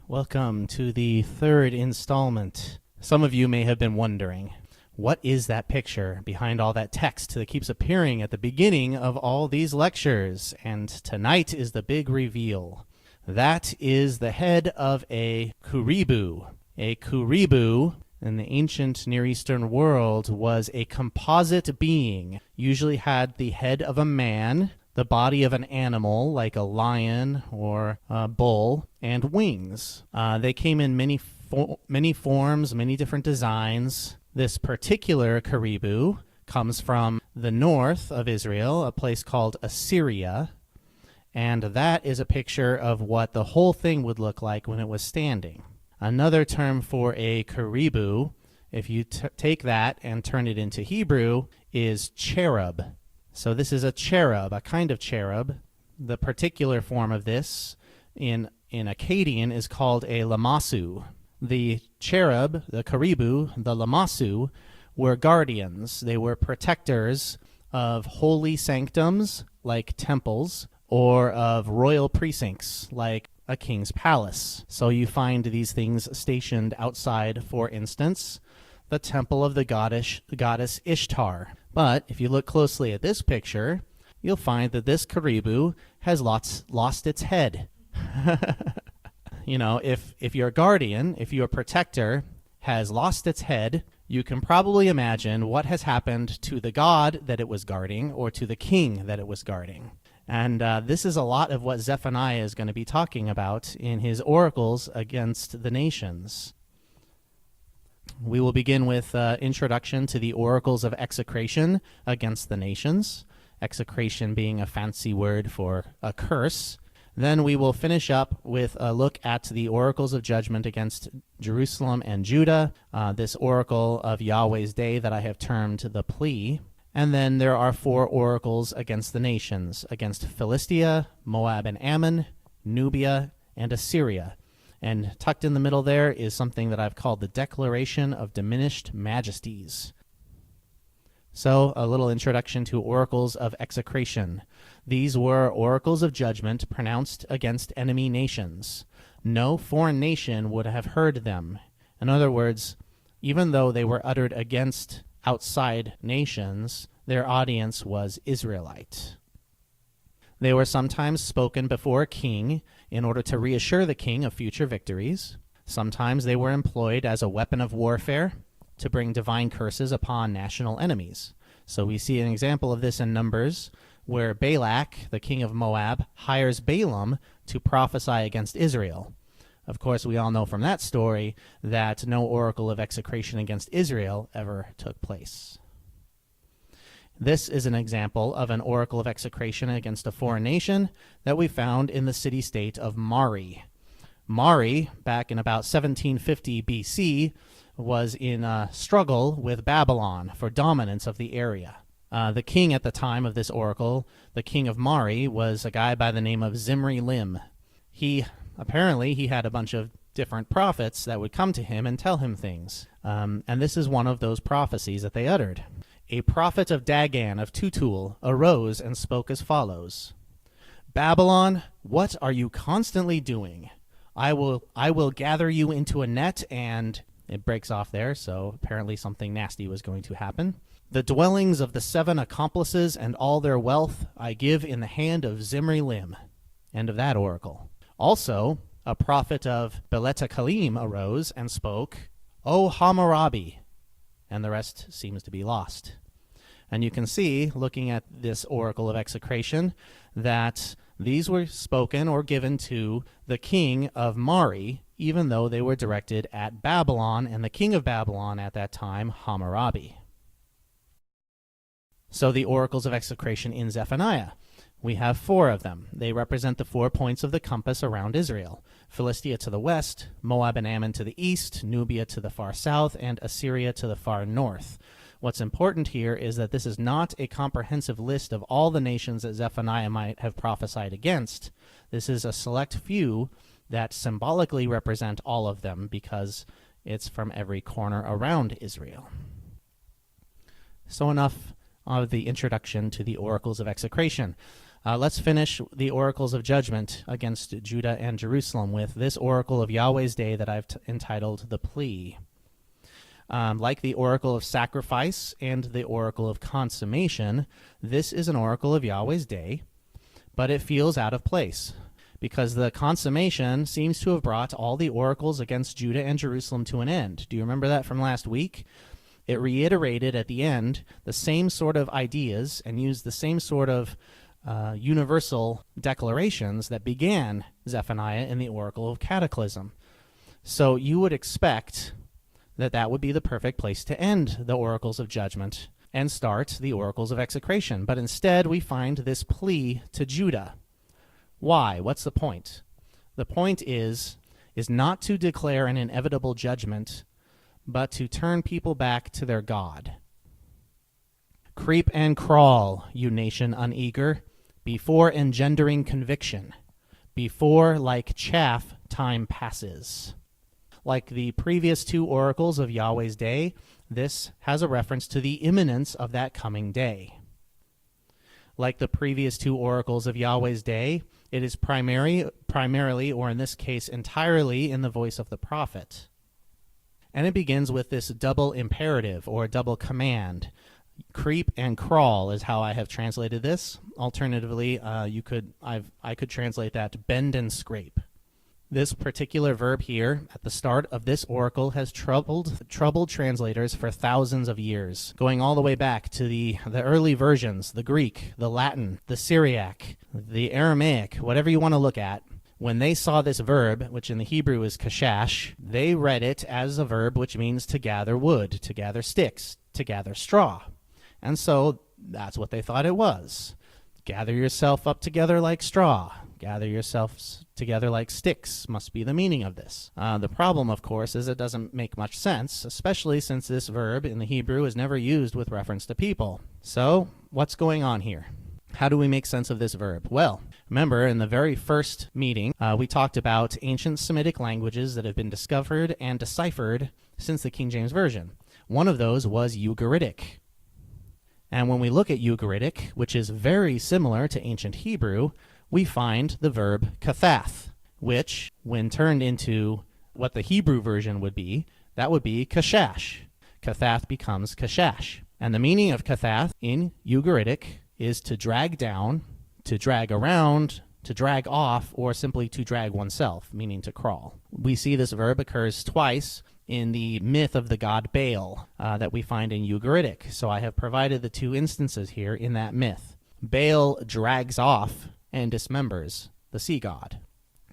Welcome to the third installment. Some of you may have been wondering, what is that picture behind all that text that keeps appearing at the beginning of all these lectures? And tonight is the big reveal. That is the head of a kuribu. A kuribu in the ancient Near Eastern world was a composite being, usually had the head of a man, the body of an animal like a lion or a bull, and wings. They came in many forms, many different designs. This particular karibu comes from the north of Israel, a place called Assyria, and that is a picture of what the whole thing would look like when it was standing. Another term for a karibu, if you take that and turn it into Hebrew, is cherub. So this is a cherub, a kind of cherub. The particular form of this in Akkadian is called a lamasu. The cherub, the karibu, the lamasu, were guardians. They were protectors of holy sanctums, like temples, or of royal precincts, like a king's palace. So you find these things stationed outside, for instance, the temple of the goddess Ishtar. But if you look closely at this picture, you'll find that this karibu has lost its head. If your guardian, if your protector has lost its head, you can probably imagine what has happened to the god that it was guarding or to the king that it was guarding. And this is a lot of what Zephaniah is going to be talking about in his oracles against the nations. We will begin with introduction to the oracles of execration against the nations, execration being a fancy word for a curse. Then we will finish up with a look at the oracles of judgment against Jerusalem and Judah, this oracle of Yahweh's day that I have termed the plea. And then there are 4 oracles against the nations, against Philistia, Moab and Ammon, Nubia, and Assyria. And tucked in the middle there is something that I've called the Declaration of Diminished Majesties. So, a little introduction to oracles of execration. These were oracles of judgment pronounced against enemy nations. No foreign nation would have heard them. In other words, even though they were uttered against outside nations, their audience was Israelite. They were sometimes spoken before a king in order to reassure the king of future victories. Sometimes they were employed as a weapon of warfare to bring divine curses upon national enemies. So we see an example of this in Numbers, where Balak, the king of Moab, hires Balaam to prophesy against Israel. Of course, we all know from that story that no oracle of execration against Israel ever took place. This is an example of an oracle of execration against a foreign nation that we found in the city-state of Mari. Mari, back in about 1750 BC, was in a struggle with Babylon for dominance of the area. The king at the time of this oracle, the king of Mari, was a guy by the name of Zimri Lim. Apparently, he had a bunch of different prophets that would come to him and tell him things. And this is one of those prophecies that they uttered. A prophet of Dagan of Tutul arose and spoke as follows. Babylon, what are you constantly doing? I will gather you into a net, and it breaks off there, so apparently something nasty was going to happen. The dwellings of the 7 accomplices and all their wealth I give in the hand of Zimri Lim. End of that oracle. Also, a prophet of Beleta-Kalim arose and spoke, O Hammurabi, and the rest seems to be lost. And you can see, looking at this oracle of execration, that these were spoken or given to the king of Mari, even though they were directed at Babylon, and the king of Babylon at that time, Hammurabi. So the oracles of execration in Zephaniah. We have 4 of them. They represent the 4 points of the compass around Israel. Philistia to the west, Moab and Ammon to the east, Nubia to the far south, and Assyria to the far north. What's important here is that this is not a comprehensive list of all the nations that Zephaniah might have prophesied against. This is a select few that symbolically represent all of them because it's from every corner around Israel. So enough of the introduction to the oracles of execration. Let's finish the oracles of judgment against Judah and Jerusalem with this oracle of Yahweh's day that I've entitled The Plea. Like the oracle of sacrifice and the oracle of consummation, this is an oracle of Yahweh's day, but it feels out of place because the consummation seems to have brought all the oracles against Judah and Jerusalem to an end. Do you remember that from last week? It reiterated at the end the same sort of ideas and used the same sort of universal declarations that began Zephaniah in the oracle of cataclysm. So you would expect that would be the perfect place to end the oracles of judgment and start the oracles of execration. But instead, we find this plea to Judah. Why? What's the point? The point is not to declare an inevitable judgment, but to turn people back to their God. Creep and crawl, you nation uneager, before engendering conviction, before like chaff time passes. Like the previous two oracles of Yahweh's day, this has a reference to the imminence of that coming day. Like the previous two oracles of Yahweh's day, it is primarily, or in this case entirely, in the voice of the prophet. And it begins with this double imperative or double command. Creep and crawl is how I have translated this. Alternatively, I could translate that bend and scrape. This particular verb here at the start of this oracle has troubled translators for thousands of years, going all the way back to the early versions, the Greek, the Latin, the Syriac, the Aramaic, whatever you want to look at. When they saw this verb, which in the Hebrew is kashash, they read it as a verb which means to gather wood, to gather sticks, to gather straw. And so that's what they thought it was. Gather yourself up together like straw. Gather yourselves together like sticks must be the meaning of this. The problem, of course, is it doesn't make much sense, especially since this verb in the Hebrew is never used with reference to people. So, what's going on here? How do we make sense of this verb? Well, remember in the very first meeting, we talked about ancient Semitic languages that have been discovered and deciphered since the King James Version. One of those was Ugaritic. And when we look at Ugaritic, which is very similar to ancient Hebrew, we find the verb kathath, which, when turned into what the Hebrew version would be, that would be kashash. Kathath becomes kashash. And the meaning of kathath in Ugaritic is to drag down, to drag around, to drag off, or simply to drag oneself, meaning to crawl. We see this verb occurs twice in the myth of the god Baal that we find in Ugaritic. So I have provided the two instances here in that myth. Baal drags off and dismembers the sea god.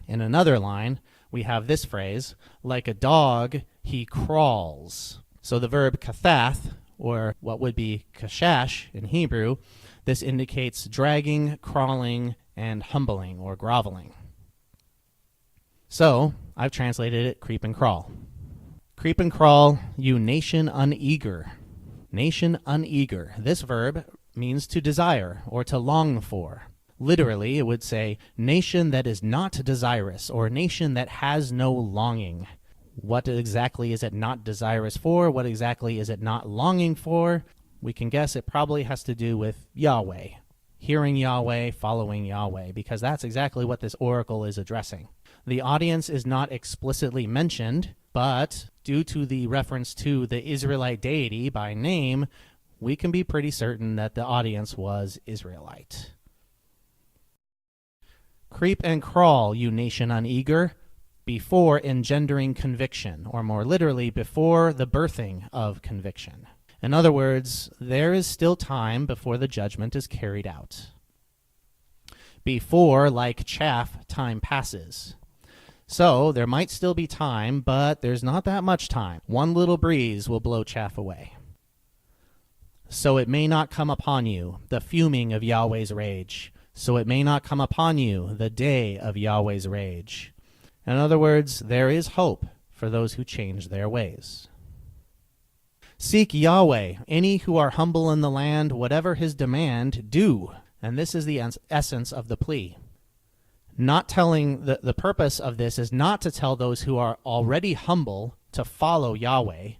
In another line, we have this phrase, like a dog, he crawls. So the verb kathath, or what would be kashash in Hebrew, this indicates dragging, crawling, and humbling or groveling. So I've translated it creep and crawl. Creep and crawl, you nation uneager. Nation uneager. This verb means to desire or to long for. Literally, it would say, nation that is not desirous, or nation that has no longing. What exactly is it not desirous for? What exactly is it not longing for? We can guess it probably has to do with Yahweh. Hearing Yahweh, following Yahweh, because that's exactly what this oracle is addressing. The audience is not explicitly mentioned, but due to the reference to the Israelite deity by name, we can be pretty certain that the audience was Israelite. Creep and crawl, you nation uneager, before engendering conviction, or more literally, before the birthing of conviction. In other words, there is still time before the judgment is carried out. Before, like chaff, time passes. So there might still be time, but there's not that much time. One little breeze will blow chaff away. So it may not come upon you, the fuming of Yahweh's rage. So it may not come upon you, the day of Yahweh's rage. In other words, there is hope for those who change their ways. Seek Yahweh, any who are humble in the land, whatever his demand, do. And this is the essence of the plea. Not telling the purpose of this is not to tell those who are already humble to follow Yahweh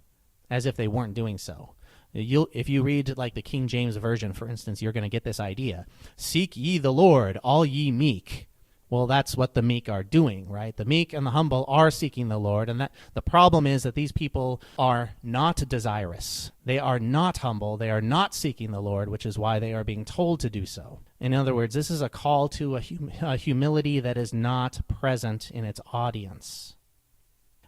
as if they weren't doing so, If you read like the King James Version, for instance, you're going to get this idea. Seek ye the Lord, all ye meek. Well, that's what the meek are doing, right? The meek and the humble are seeking the Lord, and that the problem is that these people are not desirous. They are not humble. They are not seeking the Lord, which is why they are being told to do so. In other words, this is a call to a humility that is not present in its audience.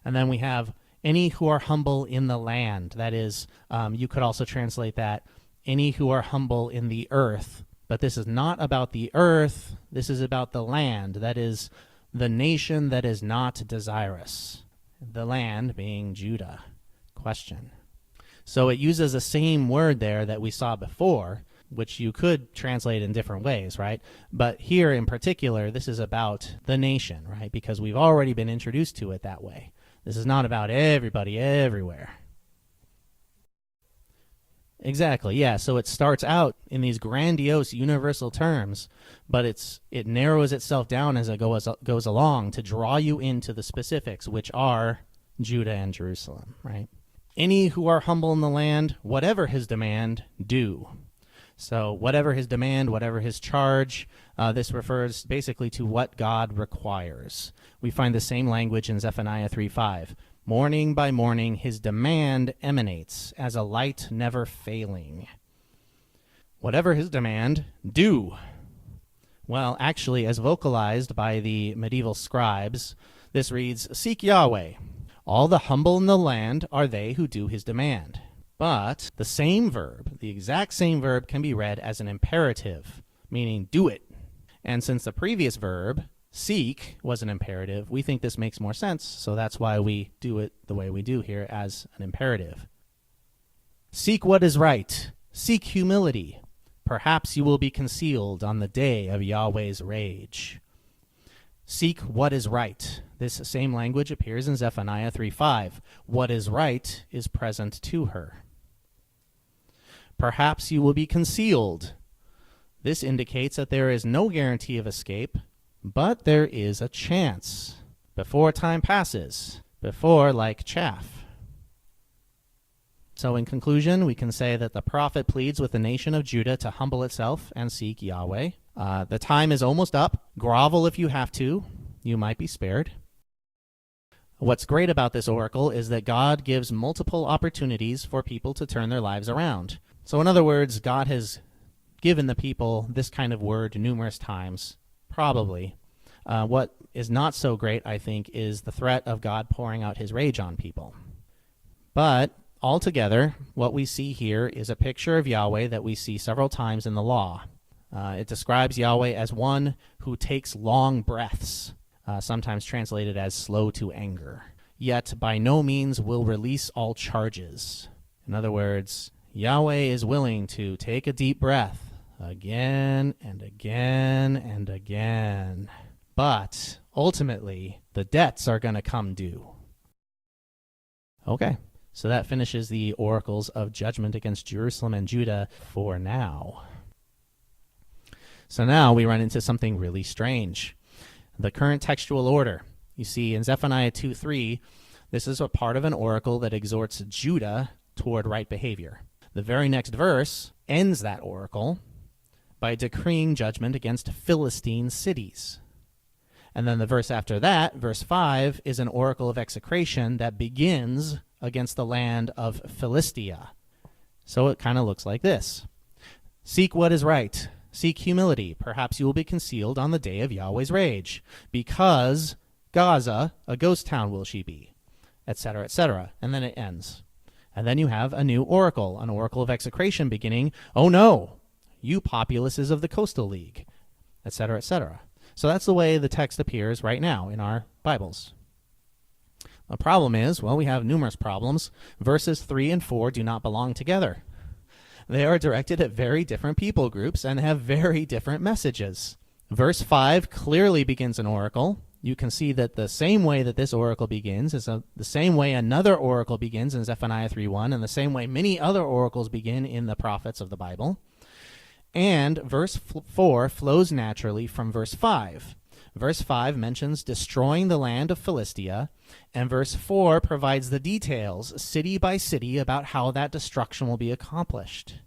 And then we have any who are humble in the land. That is, you could also translate that, any who are humble in the earth. But this is not about the earth. This is about the land. That is the nation that is not desirous. The land being Judah. Question. So it uses the same word there that we saw before, which you could translate in different ways, right? But here in particular, this is about the nation, right? Because we've already been introduced to it that way. This is not about everybody everywhere. Exactly, yeah. So it starts out in these grandiose universal terms, but it narrows itself down as it goes along to draw you into the specifics, which are Judah and Jerusalem, right? Any who are humble in the land, whatever his demand, do. So whatever his demand, whatever his charge, this refers basically to what God requires. We find the same language in Zephaniah 3:5. Morning by morning, his demand emanates as a light never failing. Whatever his demand, do. Well, actually, as vocalized by the medieval scribes, this reads, Seek Yahweh. All the humble in the land are they who do his demand. But the same verb, the exact same verb, can be read as an imperative, meaning do it. And since the previous verb, seek, was an imperative, we think this makes more sense, so that's why we do it the way we do here as an imperative. Seek what is right. Seek humility. Perhaps you will be concealed on the day of Yahweh's rage. Seek what is right. This same language appears in Zephaniah 3:5. What is right is present to her. Perhaps you will be concealed. This indicates that there is no guarantee of escape, but there is a chance. Before time passes, before like chaff. So in conclusion, we can say that the prophet pleads with the nation of Judah to humble itself and seek Yahweh. The time is almost up. Grovel if you have to. You might be spared. What's great about this oracle is that God gives multiple opportunities for people to turn their lives around. So in other words, God has given the people this kind of word numerous times, probably. What is not so great, I think, is the threat of God pouring out his rage on people. But altogether, what we see here is a picture of Yahweh that we see several times in the law. It describes Yahweh as one who takes long breaths, sometimes translated as slow to anger, yet by no means will release all charges. In other words, Yahweh is willing to take a deep breath again and again and again. But ultimately, the debts are going to come due. Okay, so that finishes the oracles of judgment against Jerusalem and Judah for now. So now we run into something really strange. The current textual order. You see, in Zephaniah 2:3, this is a part of an oracle that exhorts Judah toward right behavior. The very next verse ends that oracle by decreeing judgment against Philistine cities. And then the verse after that, verse 5, is an oracle of execration that begins against the land of Philistia. So it kind of looks like this. Seek what is right. Seek humility. Perhaps you will be concealed on the day of Yahweh's rage. Because Gaza, a ghost town will she be, etc., etc. And then it ends. And then you have a new oracle, an oracle of execration beginning, oh no, you populaces of the Coastal League, etc., etc. So that's the way the text appears right now in our Bibles. The problem is, well, we have numerous problems. Verses 3 and 4 do not belong together. They are directed at very different people groups and have very different messages. Verse 5 clearly begins an oracle. You can see that the same way that this oracle begins is the same way another oracle begins in Zephaniah 3:1, and the same way many other oracles begin in the prophets of the Bible. And verse 4 flows naturally from verse 5. Verse 5 mentions destroying the land of Philistia, and verse 4 provides the details, city by city, about how that destruction will be accomplished.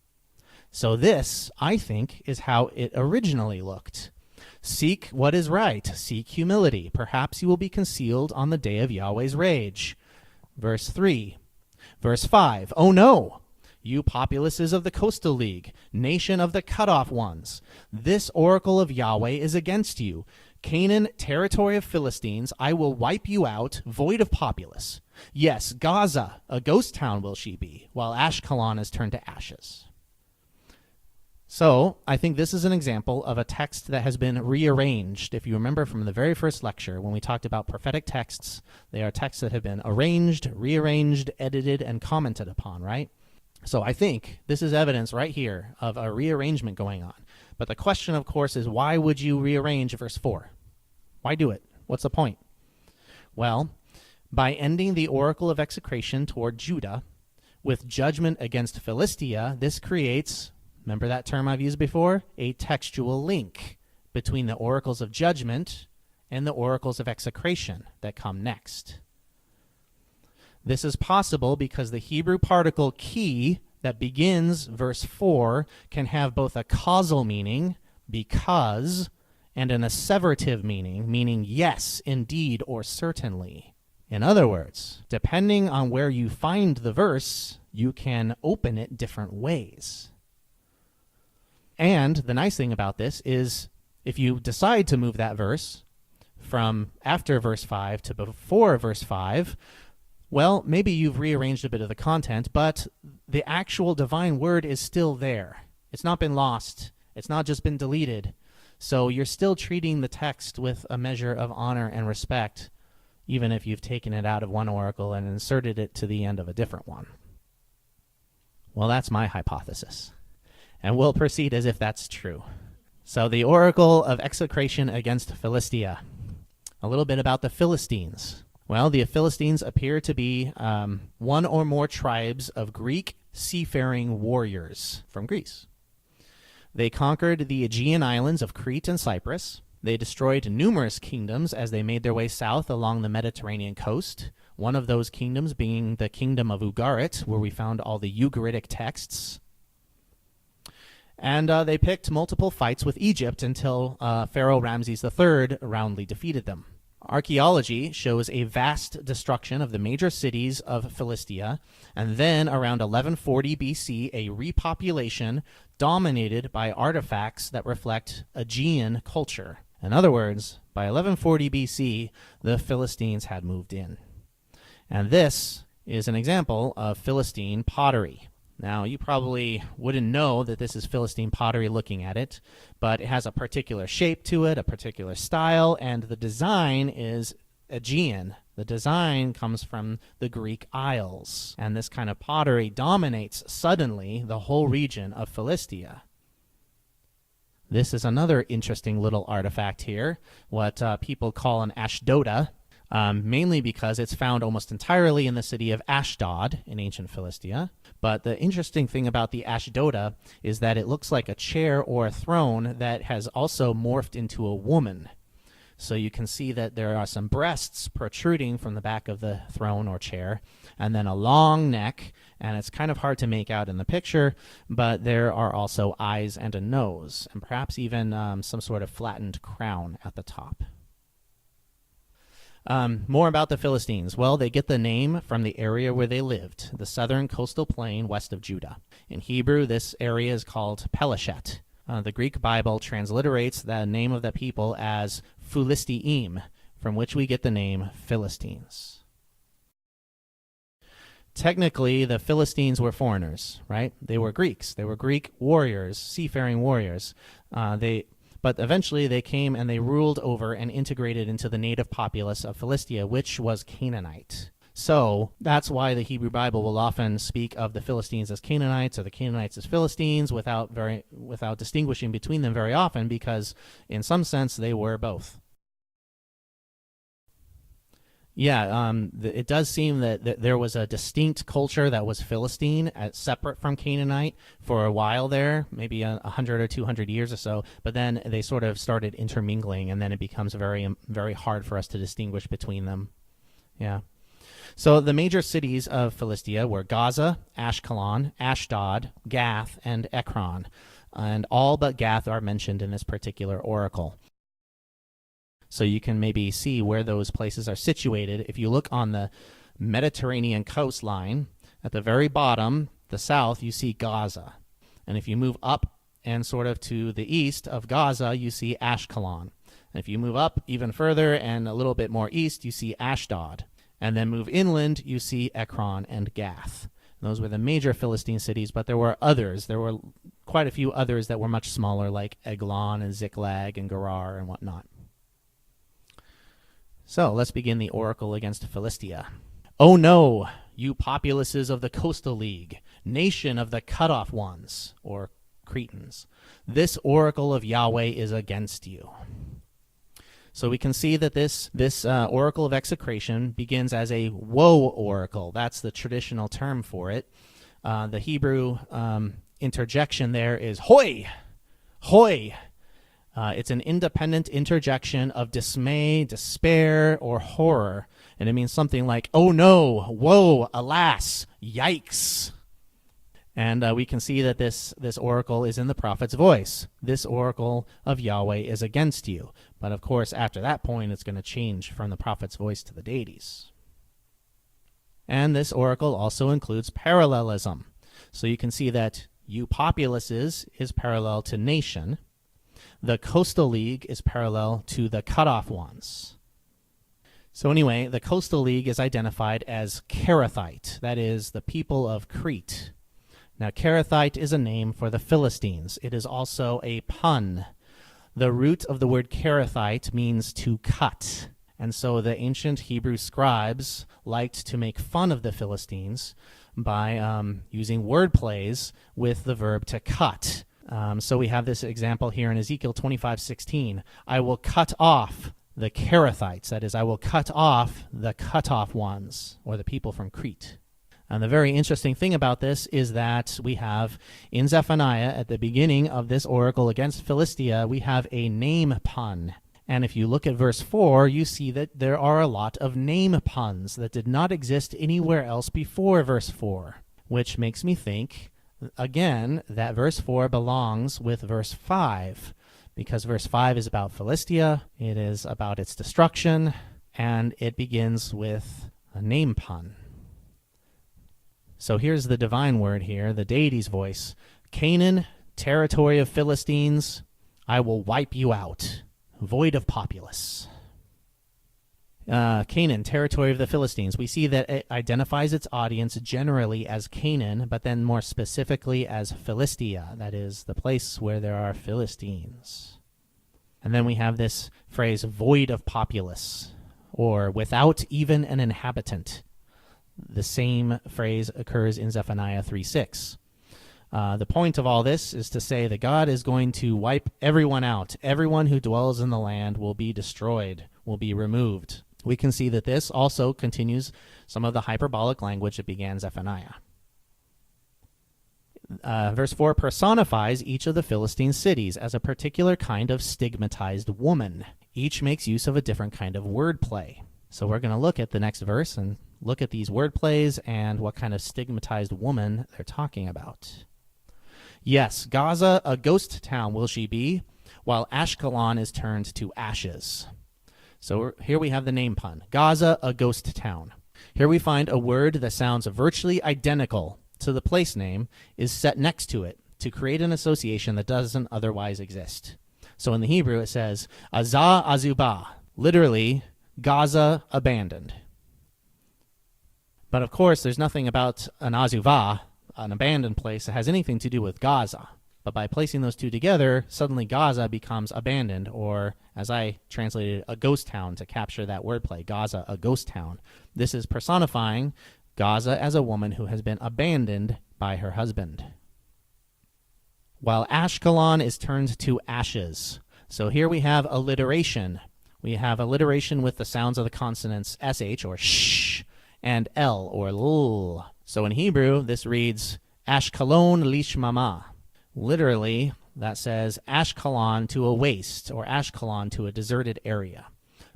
So this, I think, is how it originally looked. Seek what is right, seek humility. Perhaps you will be concealed on the day of Yahweh's rage. Verse 3. Verse 5, oh no! You populaces of the coastal league, nation of the cut-off ones, this oracle of Yahweh is against you. Canaan, territory of Philistines, I will wipe you out, void of populace. Yes, Gaza, a ghost town will she be, while Ashkelon is turned to ashes. So, I think this is an example of a text that has been rearranged. If you remember from the very first lecture, when we talked about prophetic texts, they are texts that have been arranged, rearranged, edited, and commented upon, right? So I think this is evidence right here of a rearrangement going on. But the question, of course, is why would you rearrange verse 4? Why do it? What's the point? Well, by ending the oracle of execration toward Judah with judgment against Philistia, this creates, remember that term I've used before, a textual link between the oracles of judgment and the oracles of execration that come next. This is possible because the Hebrew particle ki that begins verse 4 can have both a causal meaning, because, and an asseverative meaning, meaning yes, indeed, or certainly. In other words, depending on where you find the verse, you can open it different ways. And the nice thing about this is if you decide to move that verse from after verse 5 to before verse 5, well, maybe you've rearranged a bit of the content, but the actual divine word is still there. It's not been lost. It's not just been deleted. So you're still treating the text with a measure of honor and respect, even if you've taken it out of one oracle and inserted it to the end of a different one. Well, that's my hypothesis. And we'll proceed as if that's true. So the oracle of execration against Philistia. A little bit about the Philistines. Well, the Philistines appear to be one or more tribes of Greek seafaring warriors from Greece. They conquered the Aegean islands of Crete and Cyprus. They destroyed numerous kingdoms as they made their way south along the Mediterranean coast, one of those kingdoms being the kingdom of Ugarit, where we found all the Ugaritic texts. And they picked multiple fights with Egypt until Pharaoh Ramses III roundly defeated them. Archaeology shows a vast destruction of the major cities of Philistia, and then around 1140 BC, a repopulation dominated by artifacts that reflect Aegean culture. In other words, by 1140 BC, the Philistines had moved in. And this is an example of Philistine pottery. Now, you probably wouldn't know that this is Philistine pottery looking at it, but it has a particular shape to it, a particular style, and the design is Aegean. The design comes from the Greek Isles, and this kind of pottery dominates suddenly the whole region of Philistia. This is another interesting little artifact here, what people call an Ashdoda, mainly because it's found almost entirely in the city of Ashdod in ancient Philistia. But the interesting thing about the Ashdoda is that it looks like a chair or a throne that has also morphed into a woman. So you can see that there are some breasts protruding from the back of the throne or chair, and then a long neck, and it's kind of hard to make out in the picture, but there are also eyes and a nose, and perhaps even some sort of flattened crown at the top. More about the Philistines. Well, they get the name from the area where they lived, the southern coastal plain west of Judah. In Hebrew, this area is called Peleshet. The Greek Bible transliterates the name of the people as Philistiim, from which we get the name Philistines. Technically, the Philistines were foreigners, right? They were Greeks. They were Greek warriors, seafaring warriors. But eventually they came and they ruled over and integrated into the native populace of Philistia, which was Canaanite. So that's why the Hebrew Bible will often speak of the Philistines as Canaanites or the Canaanites as Philistines without distinguishing between them very often, because in some sense they were both. Yeah, it does seem that there was a distinct culture that was Philistine, separate from Canaanite for a while there, maybe 100 or 200 years or so. But then they sort of started intermingling, and then it becomes very hard for us to distinguish between them. Yeah. So the major cities of Philistia were Gaza, Ashkelon, Ashdod, Gath, and Ekron. And all but Gath are mentioned in this particular oracle. So you can maybe see where those places are situated. If you look on the Mediterranean coastline, at the very bottom, the south, you see Gaza. And if you move up and sort of to the east of Gaza, you see Ashkelon. And if you move up even further and a little bit more east, you see Ashdod. And then move inland, you see Ekron and Gath. And those were the major Philistine cities, but there were others. There were quite a few others that were much smaller, like Eglon and Ziklag and Gerar and whatnot. So let's begin the oracle against Philistia. Oh no, you populaces of the coastal league, nation of the cut-off ones, or Cretans. This oracle of Yahweh is against you. So we can see that this oracle of execration begins as a woe oracle. That's the traditional term for it. The Hebrew interjection there is hoi, hoi. It's an independent interjection of dismay, despair, or horror. And it means something like, oh no, woe, alas, yikes. And we can see that this oracle is in the prophet's voice. This oracle of Yahweh is against you. But of course, after that point, it's going to change from the prophet's voice to the deities. And this oracle also includes parallelism. So you can see that you populaces is parallel to nation. The coastal league is parallel to the cut-off ones. So anyway, the coastal league is identified as Kerathite, that is, the people of Crete. Now, Kerathite is a name for the Philistines. It is also a pun. The root of the word Kerathite means to cut. And so the ancient Hebrew scribes liked to make fun of the Philistines by using word plays with the verb to cut. So we have this example here in Ezekiel 25:16. I will cut off the Kerethites. That is, I will cut off the cut-off ones, or the people from Crete. And the very interesting thing about this is that we have in Zephaniah, at the beginning of this oracle against Philistia, we have a name pun. And if you look at verse 4, you see that there are a lot of name puns that did not exist anywhere else before verse 4, which makes me think, again, that verse 4 belongs with verse 5, because verse 5 is about Philistia, it is about its destruction, and it begins with a name pun. So here's the divine word here, the deity's voice. Canaan, territory of Philistines, I will wipe you out, void of populace. Canaan, territory of the Philistines. We see that it identifies its audience generally as Canaan, but then more specifically as Philistia, that is, the place where there are Philistines. And then we have this phrase, void of populace, or without even an inhabitant. The same phrase occurs in Zephaniah 3:6. The point of all this is to say that God is going to wipe everyone out. Everyone who dwells in the land will be destroyed, will be removed. We can see that this also continues some of the hyperbolic language that began Zephaniah. Verse 4 personifies each of the Philistine cities as a particular kind of stigmatized woman. Each makes use of a different kind of wordplay. So we're going to look at the next verse and look at these wordplays and what kind of stigmatized woman they're talking about. Yes, Gaza, a ghost town will she be, while Ashkelon is turned to ashes. So here we have the name pun. Gaza, a ghost town. Here we find a word that sounds virtually identical to the place name is set next to it to create an association that doesn't otherwise exist. So in the Hebrew it says, Azah Azubah, literally, Gaza abandoned. But of course, there's nothing about an Azuvah, an abandoned place, that has anything to do with Gaza. But by placing those two together, suddenly Gaza becomes abandoned, or, as I translated, a ghost town to capture that wordplay, Gaza, a ghost town. This is personifying Gaza as a woman who has been abandoned by her husband. While Ashkelon is turned to ashes. So here we have alliteration. We have alliteration with the sounds of the consonants sh or sh and l or l. So in Hebrew, this reads Ashkelon lishmama. Literally, that says Ashkelon to a waste or Ashkelon to a deserted area.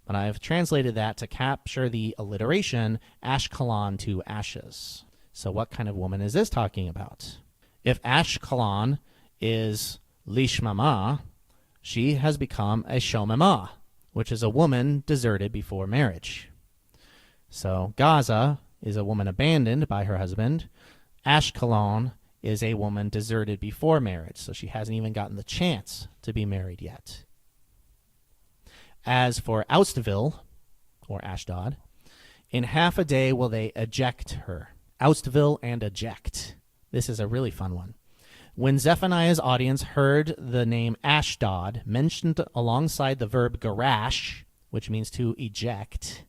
But I've translated that to capture the alliteration Ashkelon to ashes. So what kind of woman is this talking about? If Ashkelon is lishmama, she has become a shomema, which is a woman deserted before marriage. So Gaza is a woman abandoned by her husband. Ashkelon is a woman deserted before marriage, so she hasn't even gotten the chance to be married yet. As for Oustville, or Ashdod, in half a day will they eject her. Oustville and eject. This is a really fun one. When Zephaniah's audience heard the name Ashdod mentioned alongside the verb garash, which means to eject,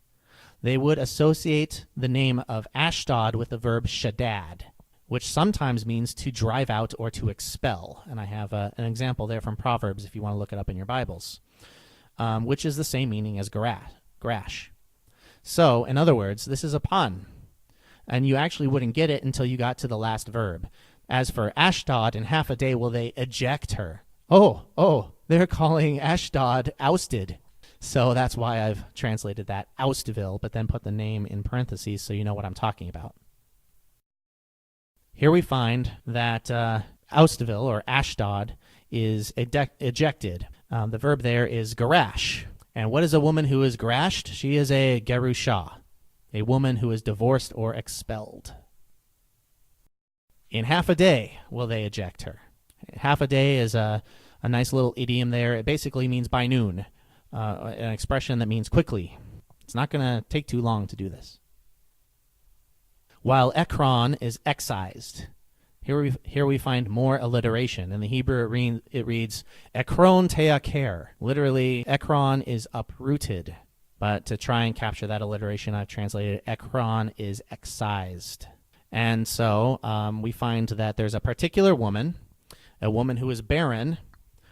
they would associate the name of Ashdod with the verb shadad, which sometimes means to drive out or to expel. And I have an example there from Proverbs if you want to look it up in your Bibles, which is the same meaning as garash. So, in other words, this is a pun, and you actually wouldn't get it until you got to the last verb. As for Ashdod, in half a day will they eject her. Oh, they're calling Ashdod ousted. So that's why I've translated that Oustville, but then put the name in parentheses so you know what I'm talking about. Here we find that Oustville, or Ashdod, is ejected. The verb there is garash. And what is a woman who is garashed? She is a gerusha, a woman who is divorced or expelled. In half a day will they eject her. Half a day is a nice little idiom there. It basically means by noon, an expression that means quickly. It's not going to take too long to do this. While Ekron is excised. Here we find more alliteration. In the Hebrew, it reads Ekron teaker. Literally, Ekron is uprooted. But to try and capture that alliteration, I've translated Ekron is excised. And so we find that there's a particular woman, a woman who is barren,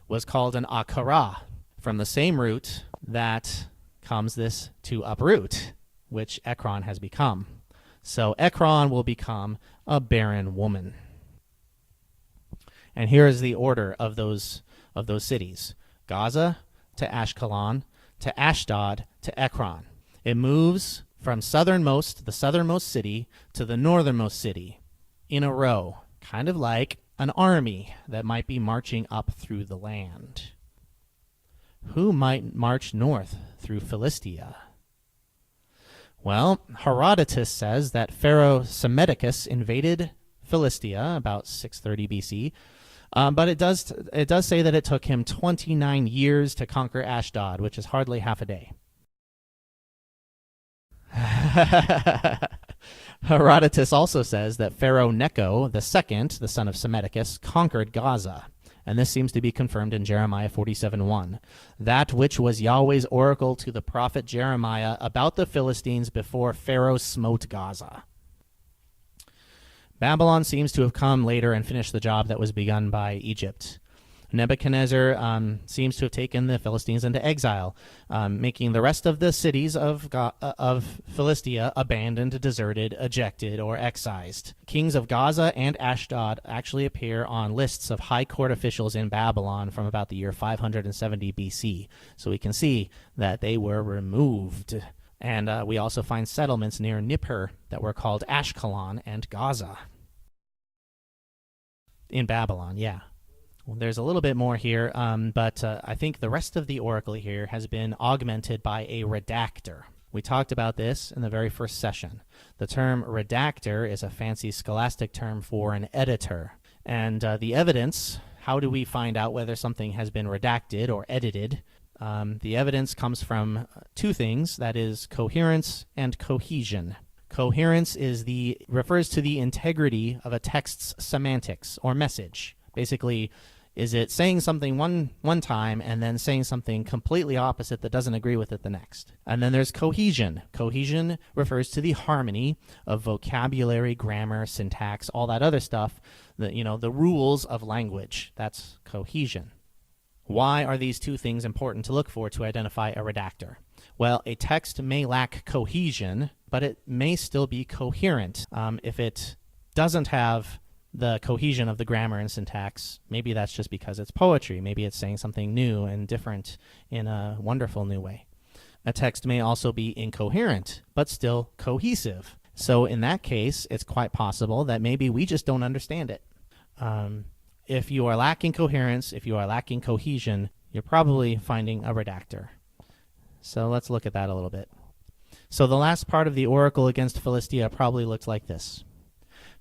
was called an akara, from the same root that comes this to uproot, which Ekron has become. So Ekron will become a barren woman. And here is the order of those cities: Gaza to Ashkelon to Ashdod to Ekron. It moves from the southernmost city to the northernmost city in a row, kind of like an army that might be marching up through the land. Who might march north through Philistia? Well, Herodotus says that Pharaoh Psammetichus invaded Philistia about 630 BC, but it does say that it took him 29 years to conquer Ashdod, which is hardly half a day. Herodotus also says that Pharaoh Necho II, the son of Psammetichus, conquered Gaza, and this seems to be confirmed in Jeremiah 47:1. That which was Yahweh's oracle to the prophet Jeremiah about the Philistines before Pharaoh smote Gaza. Babylon seems to have come later and finished the job that was begun by Egypt. Nebuchadnezzar seems to have taken the Philistines into exile, making the rest of the cities of Philistia abandoned, deserted, ejected, or excised. Kings of Gaza and Ashdod actually appear on lists of high court officials in Babylon from about the year 570 BC. So we can see that they were removed. And we also find settlements near Nippur that were called Ashkelon and Gaza. In Babylon, yeah. Well, there's a little bit more here, but I think the rest of the oracle here has been augmented by a redactor. We talked about this in the very first session. The term redactor is a fancy scholastic term for an editor. And the evidence, how do we find out whether something has been redacted or edited? The evidence comes from two things, that is coherence and cohesion. Coherence refers to the integrity of a text's semantics or message. Basically, is it saying something one time and then saying something completely opposite that doesn't agree with it the next? And then there's cohesion. Cohesion refers to the harmony of vocabulary, grammar, syntax, all that other stuff, the rules of language. That's cohesion. Why are these two things important to look for to identify a redactor? Well, a text may lack cohesion, but it may still be coherent. If it doesn't have the cohesion of the grammar and syntax, maybe that's just because it's poetry. Maybe it's saying something new and different in a wonderful new way. A text may also be incoherent, but still cohesive. So in that case, it's quite possible that maybe we just don't understand it. If you are lacking coherence, if you are lacking cohesion, you're probably finding a redactor. So let's look at that a little bit. So the last part of the oracle against Philistia probably looks like this.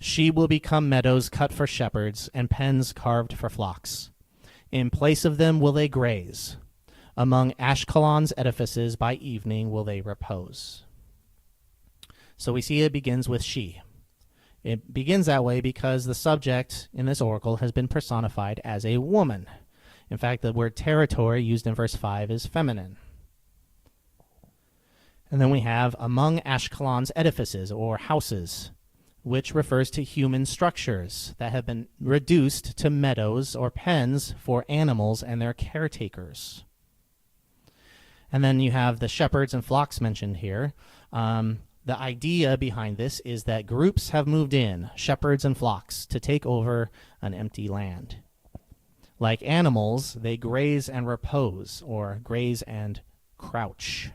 She will become meadows cut for shepherds and pens carved for flocks. In place of them will they graze. Among Ashkelon's edifices by evening will they repose. So we see it begins with she. It begins that way because the subject in this oracle has been personified as a woman. In fact, the word territory used in verse 5 is feminine. And then we have among Ashkelon's edifices or houses, which refers to human structures that have been reduced to meadows or pens for animals and their caretakers. And then you have the shepherds and flocks mentioned here. The idea behind this is that groups have moved in, shepherds and flocks, to take over an empty land. Like animals, they graze and repose, or graze and crouch.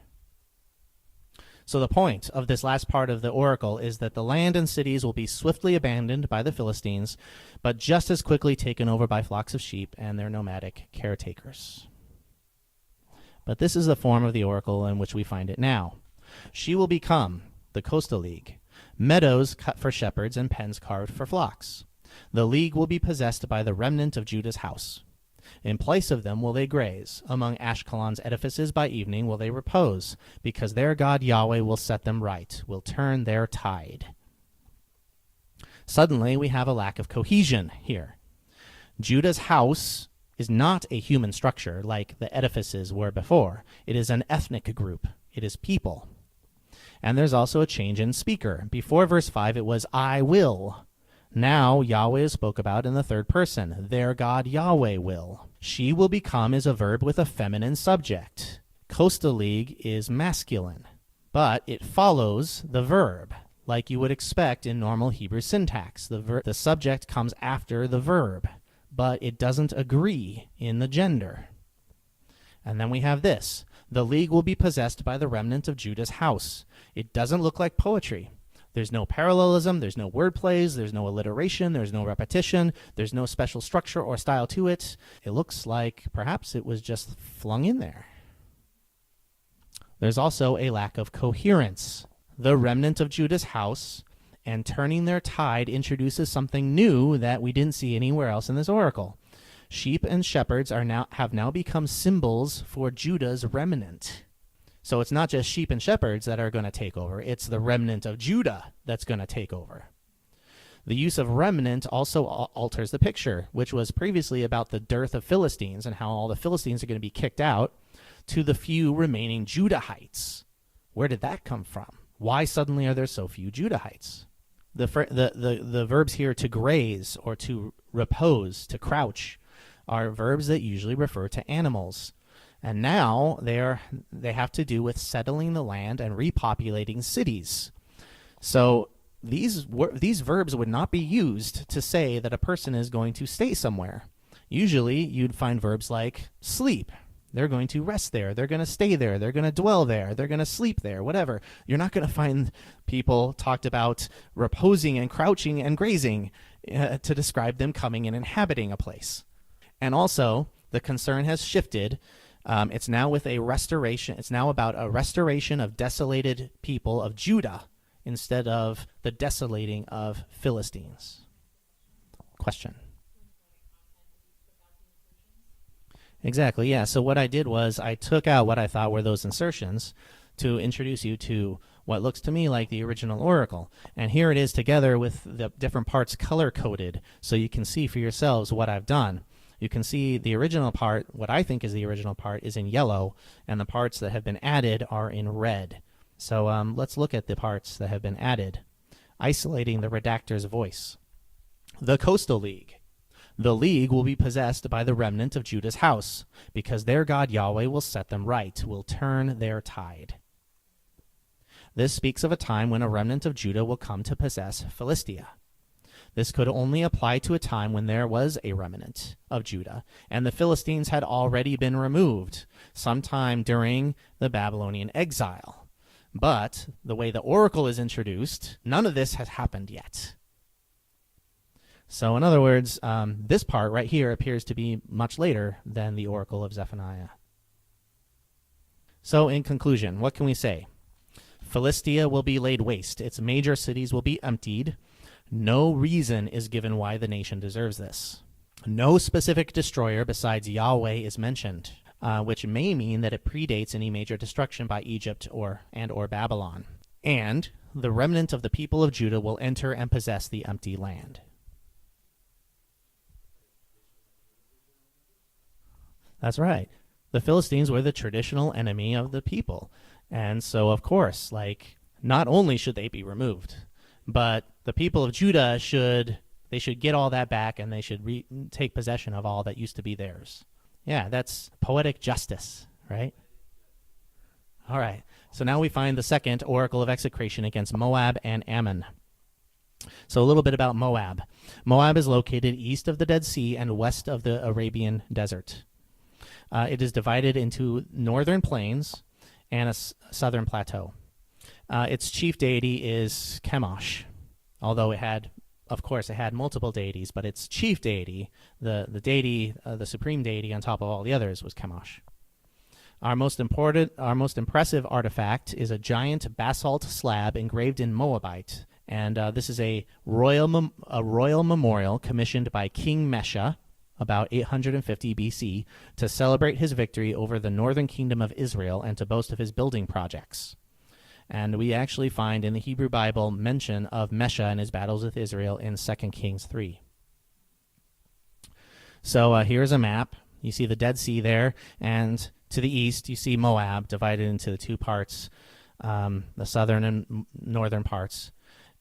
So the point of this last part of the oracle is that the land and cities will be swiftly abandoned by the Philistines, but just as quickly taken over by flocks of sheep and their nomadic caretakers. But this is the form of the oracle in which we find it now. She will become, the coastal league, meadows cut for shepherds and pens carved for flocks. The league will be possessed by the remnant of Judah's house. In place of them will they graze. Among Ashkelon's edifices by evening will they repose, because their God Yahweh will set them right, will turn their tide. Suddenly we have a lack of cohesion here. Judah's house is not a human structure like the edifices were before. It is an ethnic group. It is people. And there's also a change in speaker. Before verse 5, it was, I will. Now Yahweh is spoke about in the third person. Their God Yahweh will. She will become is a verb with a feminine subject. Coastal league is masculine, but it follows the verb, like you would expect in normal Hebrew syntax. The subject comes after the verb, but it doesn't agree in the gender. And then we have this. The league will be possessed by the remnant of Judah's house. It doesn't look like poetry. There's no parallelism, there's no word plays, there's no alliteration, there's no repetition, there's no special structure or style to it. It looks like perhaps it was just flung in there. There's also a lack of coherence. The remnant of Judah's house and turning their tide introduces something new that we didn't see anywhere else in this oracle. Sheep and shepherds have now become symbols for Judah's remnant. So it's not just sheep and shepherds that are going to take over. It's the remnant of Judah that's going to take over. The use of remnant also alters the picture, which was previously about the dearth of Philistines and how all the Philistines are going to be kicked out, to the few remaining Judahites. Where did that come from? Why suddenly are there so few Judahites? The verbs here to graze or to repose, to crouch, are verbs that usually refer to animals. And now they have to do with settling the land and repopulating cities. So these verbs would not be used to say that a person is going to stay somewhere. Usually you'd find verbs like sleep. They're going to rest there. They're going to stay there. They're going to dwell there. They're going to sleep there, whatever. You're not going to find people talked about reposing and crouching and grazing to describe them coming and inhabiting a place. And also, the concern has shifted. It's now with a restoration. It's now about a restoration of desolated people of Judah instead of the desolating of Philistines. Question? Exactly, yeah. So what I did was I took out what I thought were those insertions to introduce you to what looks to me like the original oracle. And here it is together with the different parts color-coded so you can see for yourselves what I've done. You can see the original part, what I think is the original part, is in yellow, and the parts that have been added are in red. So let's look at the parts that have been added. Isolating the redactor's voice. The Coastal League. The league will be possessed by the remnant of Judah's house, because their God Yahweh will set them right, will turn their tide. This speaks of a time when a remnant of Judah will come to possess Philistia. This could only apply to a time when there was a remnant of Judah, and the Philistines had already been removed sometime during the Babylonian exile. But the way the oracle is introduced, none of this has happened yet. So in other words, this part right here appears to be much later than the oracle of Zephaniah. So in conclusion, what can we say? Philistia will be laid waste. Its major cities will be emptied. No reason is given why the nation deserves this. No specific destroyer besides Yahweh is mentioned, which may mean that it predates any major destruction by Egypt or Babylon. And the remnant of the people of Judah will enter and possess the empty land. That's right. The Philistines were the traditional enemy of the people. And so, of course, not only should they be removed, but the people of Judah should get all that back, and they should take possession of all that used to be theirs. Yeah, that's poetic justice, right? All right. So now we find the second oracle of execration against Moab and Ammon. So a little bit about Moab. Moab is located east of the Dead Sea and west of the Arabian Desert. It is divided into northern plains and a southern plateau. Its chief deity is Chemosh, although it had multiple deities, but its chief deity, the supreme deity on top of all the others, was Chemosh. Our most impressive artifact is a giant basalt slab engraved in Moabite, and this is a royal memorial commissioned by King Mesha about 850 BC to celebrate his victory over the northern kingdom of Israel and to boast of his building projects. And we actually find in the Hebrew Bible mention of Mesha and his battles with Israel in 2 Kings 3. So here's a map. You see the Dead Sea there, and to the east you see Moab divided into the two parts, the southern and northern parts.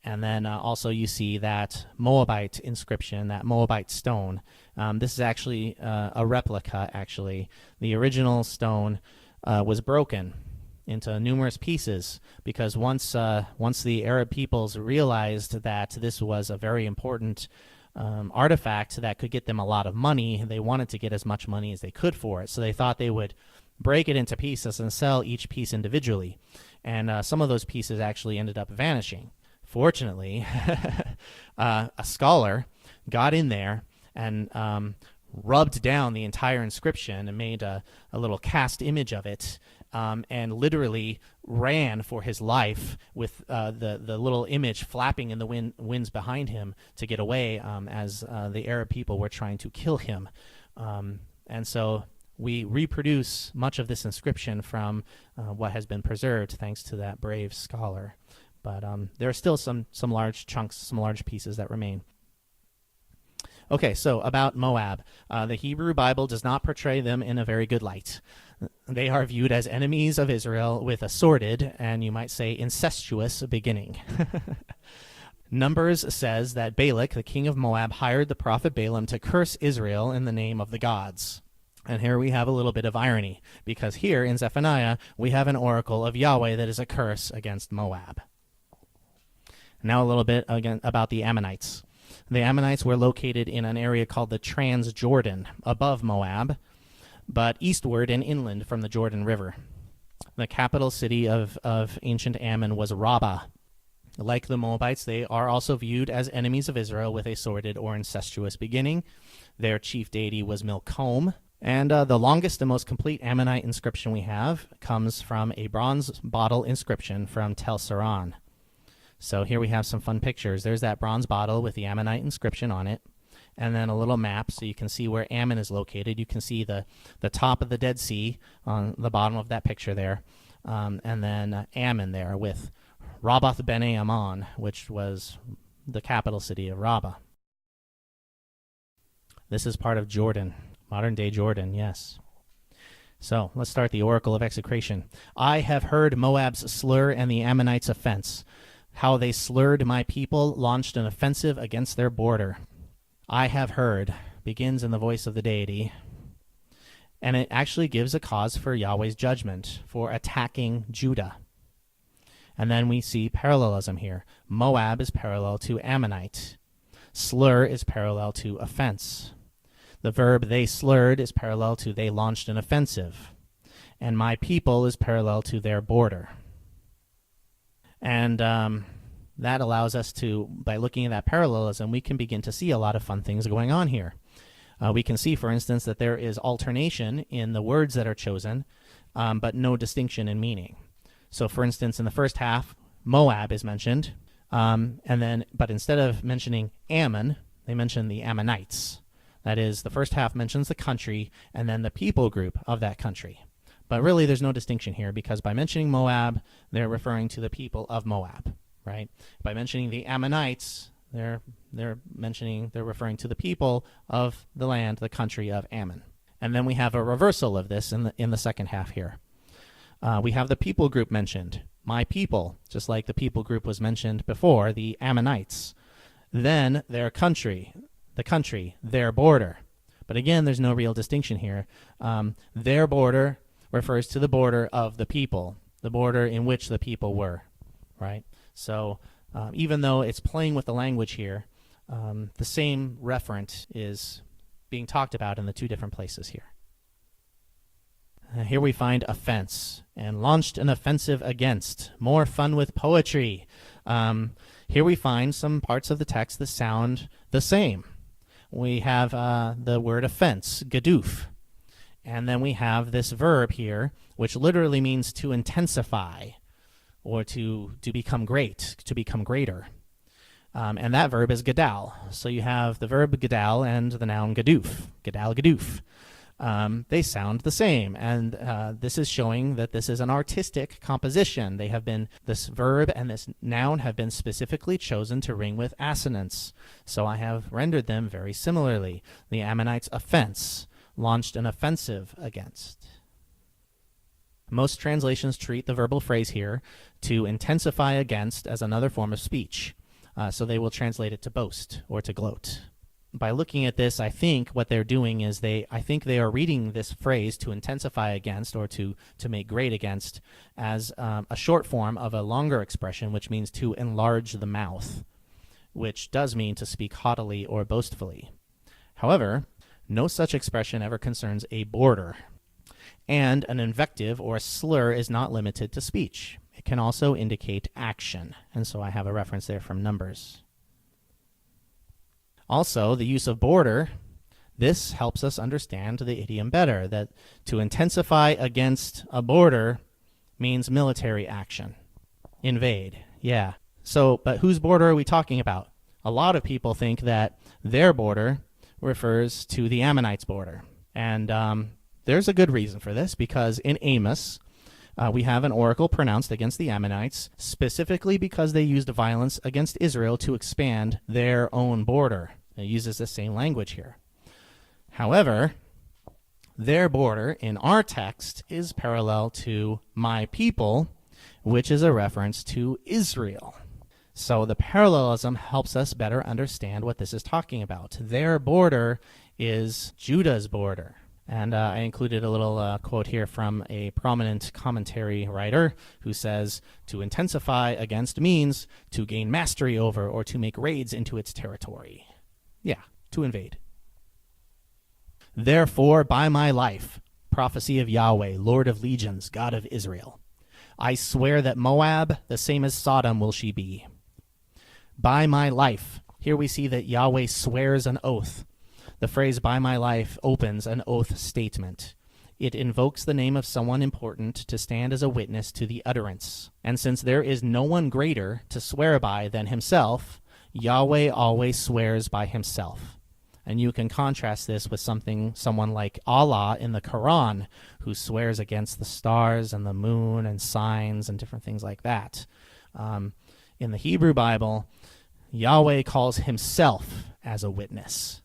And then also you see that Moabite inscription, that Moabite stone. This is actually a replica, actually. The original stone was broken into numerous pieces because once the Arab peoples realized that this was a very important artifact that could get them a lot of money, they wanted to get as much money as they could for it. So they thought they would break it into pieces and sell each piece individually. And some of those pieces actually ended up vanishing. Fortunately, a scholar got in there and rubbed down the entire inscription and made a little cast image of it, and literally ran for his life with the little image flapping in the winds behind him to get away as the Arab people were trying to kill him. And so we reproduce much of this inscription from what has been preserved thanks to that brave scholar. But there are still some large chunks, some large pieces that remain. Okay, so about Moab. The Hebrew Bible does not portray them in a very good light. They are viewed as enemies of Israel with a sordid, and you might say incestuous, beginning. Numbers says that Balak, the king of Moab, hired the prophet Balaam to curse Israel in the name of the gods. And here we have a little bit of irony, because here in Zephaniah, we have an oracle of Yahweh that is a curse against Moab. Now a little bit again about the Ammonites. The Ammonites were located in an area called the Transjordan, above Moab, but eastward and inland from the Jordan River. The capital city of ancient Ammon was Rabbah. Like the Moabites, they are also viewed as enemies of Israel with a sordid or incestuous beginning. Their chief deity was Milcom. And the longest and most complete Ammonite inscription we have comes from a bronze bottle inscription from Tel Saran. So here we have some fun pictures. There's that bronze bottle with the Ammonite inscription on it, and then a little map so you can see where Ammon is located. You can see the top of the Dead Sea on the bottom of that picture there, and then Ammon there with Rabbath Bene Ammon, which was the capital city of Rabbah. This is part of Jordan, modern-day Jordan, yes. So let's start the oracle of execration. I have heard Moab's slur and the Ammonites' offense. How they slurred my people, launched an offensive against their border. I have heard. begins in the voice of the deity, and it actually gives a cause for Yahweh's judgment for attacking Judah. And then we see parallelism here. Moab is parallel to Ammonite. Slur is parallel to offense. The verb they slurred is parallel to they launched an offensive. And my people is parallel to their border. And that allows us to, by looking at that parallelism, we can begin to see a lot of fun things going on here. We can see, for instance, that there is alternation in the words that are chosen, but no distinction in meaning. So, for instance, in the first half, Moab is mentioned, but instead of mentioning Ammon, they mention the Ammonites. That is, the first half mentions the country and then the people group of that country. But really, there's no distinction here, because by mentioning Moab, they're referring to the people of Moab, right? By mentioning the Ammonites, they're referring to the people of the land, the country of Ammon. And then we have a reversal of this in the second half here. We have the people group mentioned, my people, just like the people group was mentioned before, the Ammonites. Then their country, the country, their border. But again, there's no real distinction here. Their border refers to the border of the people, the border in which the people were, right? So even though it's playing with the language here, the same referent is being talked about in the two different places here. Here we find offense, and launched an offensive against. More fun with poetry. Here we find some parts of the text that sound the same. We have the word offense, gadoof. And then we have this verb here, which literally means to intensify or to become great, to become greater. And that verb is gadal. So you have the verb gadal and the noun gadoof, gadal, gadoof. They sound the same, and this is showing that this is an artistic composition. This verb and this noun have been specifically chosen to ring with assonance. So I have rendered them very similarly. The Ammonites' offense, launched an offensive against. Most translations treat the verbal phrase here, to intensify against, as another form of speech. So they will translate it to boast or to gloat. By looking at this, I think what they're doing is they are reading this phrase, to intensify against or to make great against, as a short form of a longer expression, which means to enlarge the mouth, which does mean to speak haughtily or boastfully. However, no such expression ever concerns a border, and an invective or slur is not limited to speech. It can also indicate action, and so I have a reference there from Numbers. Also, the use of border, this helps us understand the idiom better, that to intensify against a border means military action. Invade, yeah. So, but whose border are we talking about? A lot of people think that their border refers to the Ammonites' border. And there's a good reason for this, because in Amos, we have an oracle pronounced against the Ammonites, specifically because they used violence against Israel to expand their own border. It uses the same language here. However, their border in our text is parallel to my people, which is a reference to Israel. So the parallelism helps us better understand what this is talking about. Their border is Judah's border. And I included a little quote here from a prominent commentary writer who says, to intensify against means to gain mastery over or to make raids into its territory. Yeah, to invade. Therefore, by my life, prophecy of Yahweh, Lord of legions, God of Israel, I swear that Moab, the same as Sodom, will she be. By my life, here we see that Yahweh swears an oath. The phrase by my life opens an oath statement. It invokes the name of someone important to stand as a witness to the utterance. And since there is no one greater to swear by than himself, Yahweh always swears by himself. And you can contrast this with someone like Allah in the Quran, who swears against the stars and the moon and signs and different things like that. In the Hebrew Bible, Yahweh calls himself as a witness.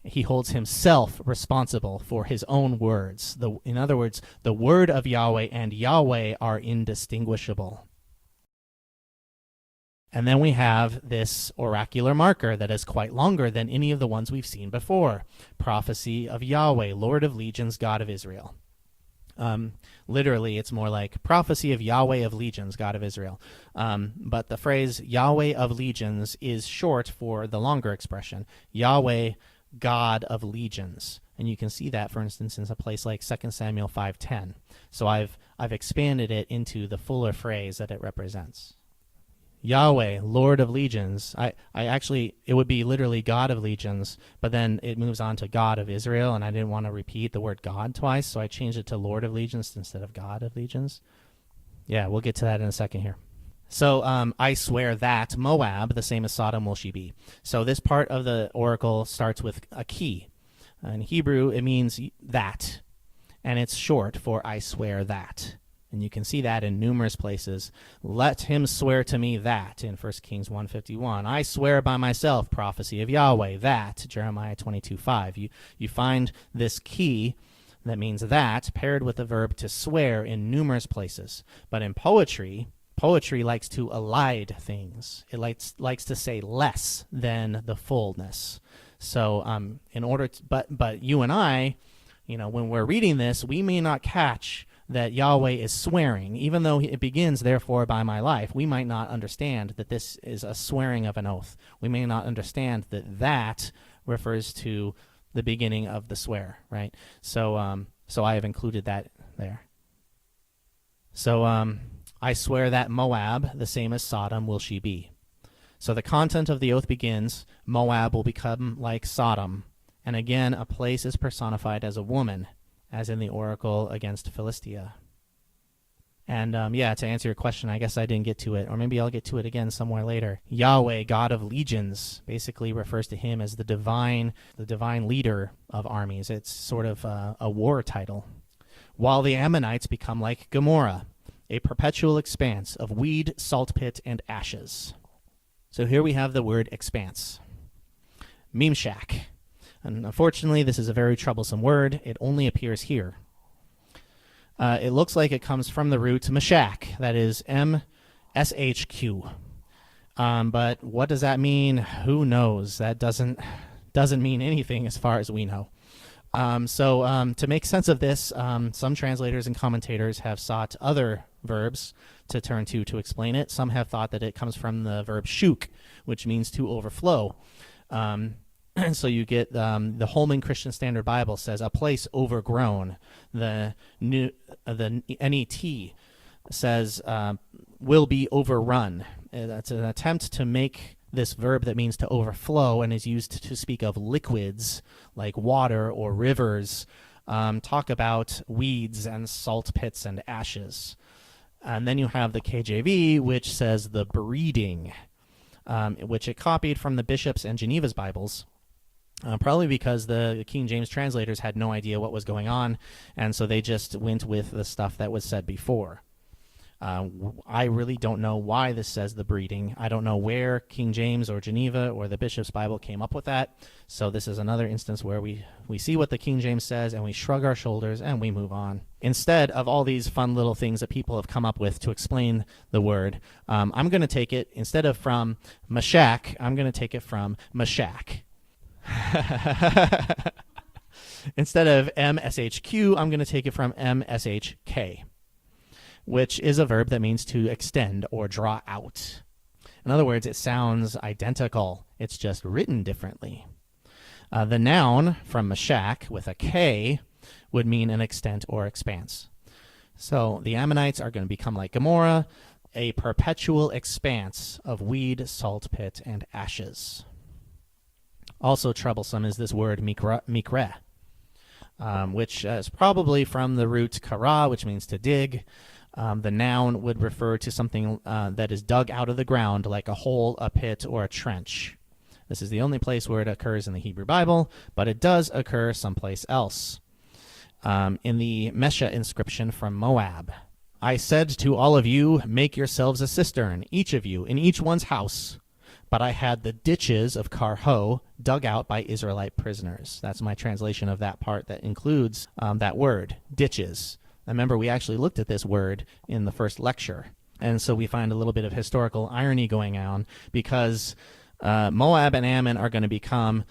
He holds himself responsible for his own words. In other words, the word of Yahweh and Yahweh are indistinguishable. And then we have this oracular marker that is quite longer than any of the ones we've seen before. Prophecy of Yahweh, Lord of Legions, God of Israel. Literally, it's more like prophecy of Yahweh of Legions, God of Israel. But the phrase Yahweh of Legions is short for the longer expression, Yahweh, God of Legions. And you can see that, for instance, in a place like 2 Samuel 5:10. So I've expanded it into the fuller phrase that it represents. Yahweh, Lord of Legions. I actually, it would be literally God of Legions, but then it moves on to God of Israel, and I didn't want to repeat the word God twice, so I changed it to Lord of Legions instead of God of Legions. Yeah, we'll get to that in a second here. So I swear that Moab, the same as Sodom, will she be. So this part of the oracle starts with a key. In Hebrew, it means that, and it's short for I swear that. And you can see that in numerous places. Let him swear to me that in 1 Kings 1:51. I swear by myself, prophecy of Yahweh, that, Jeremiah 22:5. You find this key that means that paired with the verb to swear in numerous places. But in poetry likes to elide things. It likes to say less than the fullness. So in order to, but you and I, when we're reading this, we may not catch that Yahweh is swearing, even though it begins, therefore, by my life. We might not understand that this is a swearing of an oath. We may not understand that refers to the beginning of the swear, right? So I have included that there. So I swear that Moab, the same as Sodom, will she be. So the content of the oath begins, Moab will become like Sodom. And again, a place is personified as a woman, as in the oracle against Philistia. And to answer your question, I guess I didn't get to it, or maybe I'll get to it again somewhere later. Yahweh, God of Legions, basically refers to him as the divine leader of armies. It's sort of a war title. While the Ammonites become like Gomorrah, a perpetual expanse of weed, salt pit, and ashes. So here we have the word expanse. Memshach. And unfortunately, this is a very troublesome word. It only appears here. It looks like it comes from the root meshach, that is M-S-H-Q. But what does that mean? Who knows? That doesn't mean anything as far as we know. So to make sense of this, some translators and commentators have sought other verbs to turn to explain it. Some have thought that it comes from the verb shuk, which means to overflow. And so you get the Holman Christian Standard Bible says a place overgrown. The NET says will be overrun. That's an attempt to make this verb that means to overflow and is used to speak of liquids like water or rivers, talk about weeds and salt pits and ashes. And then you have the KJV, which says the breeding, which it copied from the Bishop's and Geneva's Bibles. Probably because the King James translators had no idea what was going on, and so they just went with the stuff that was said before. I really don't know why this says the breeding. I don't know where King James or Geneva or the Bishop's Bible came up with that. So this is another instance where we see what the King James says and we shrug our shoulders and we move on. Instead of all these fun little things that people have come up with to explain the word, I'm going to take it, instead of from Meshach, I'm going to take it from Meshach. Instead of M-S-H-Q, I'm going to take it from M-S-H-K, which is a verb that means to extend or draw out. In other words, it sounds identical. It's just written differently. The noun from Meshach with a K would mean an extent or expanse. So the Ammonites are going to become like Gomorrah, a perpetual expanse of weed, salt pit, and ashes. Also troublesome is this word mikreh, which is probably from the root kara, which means to dig. The noun would refer to something that is dug out of the ground, like a hole, a pit, or a trench. This is the only place where it occurs in the Hebrew Bible, but it does occur someplace else. In the Mesha inscription from Moab, I said to all of you, make yourselves a cistern, each of you, in each one's house. But I had the ditches of Karho dug out by Israelite prisoners. That's my translation of that part that includes that word, ditches. Remember, we actually looked at this word in the first lecture. And so we find a little bit of historical irony going on, because Moab and Ammon are going to become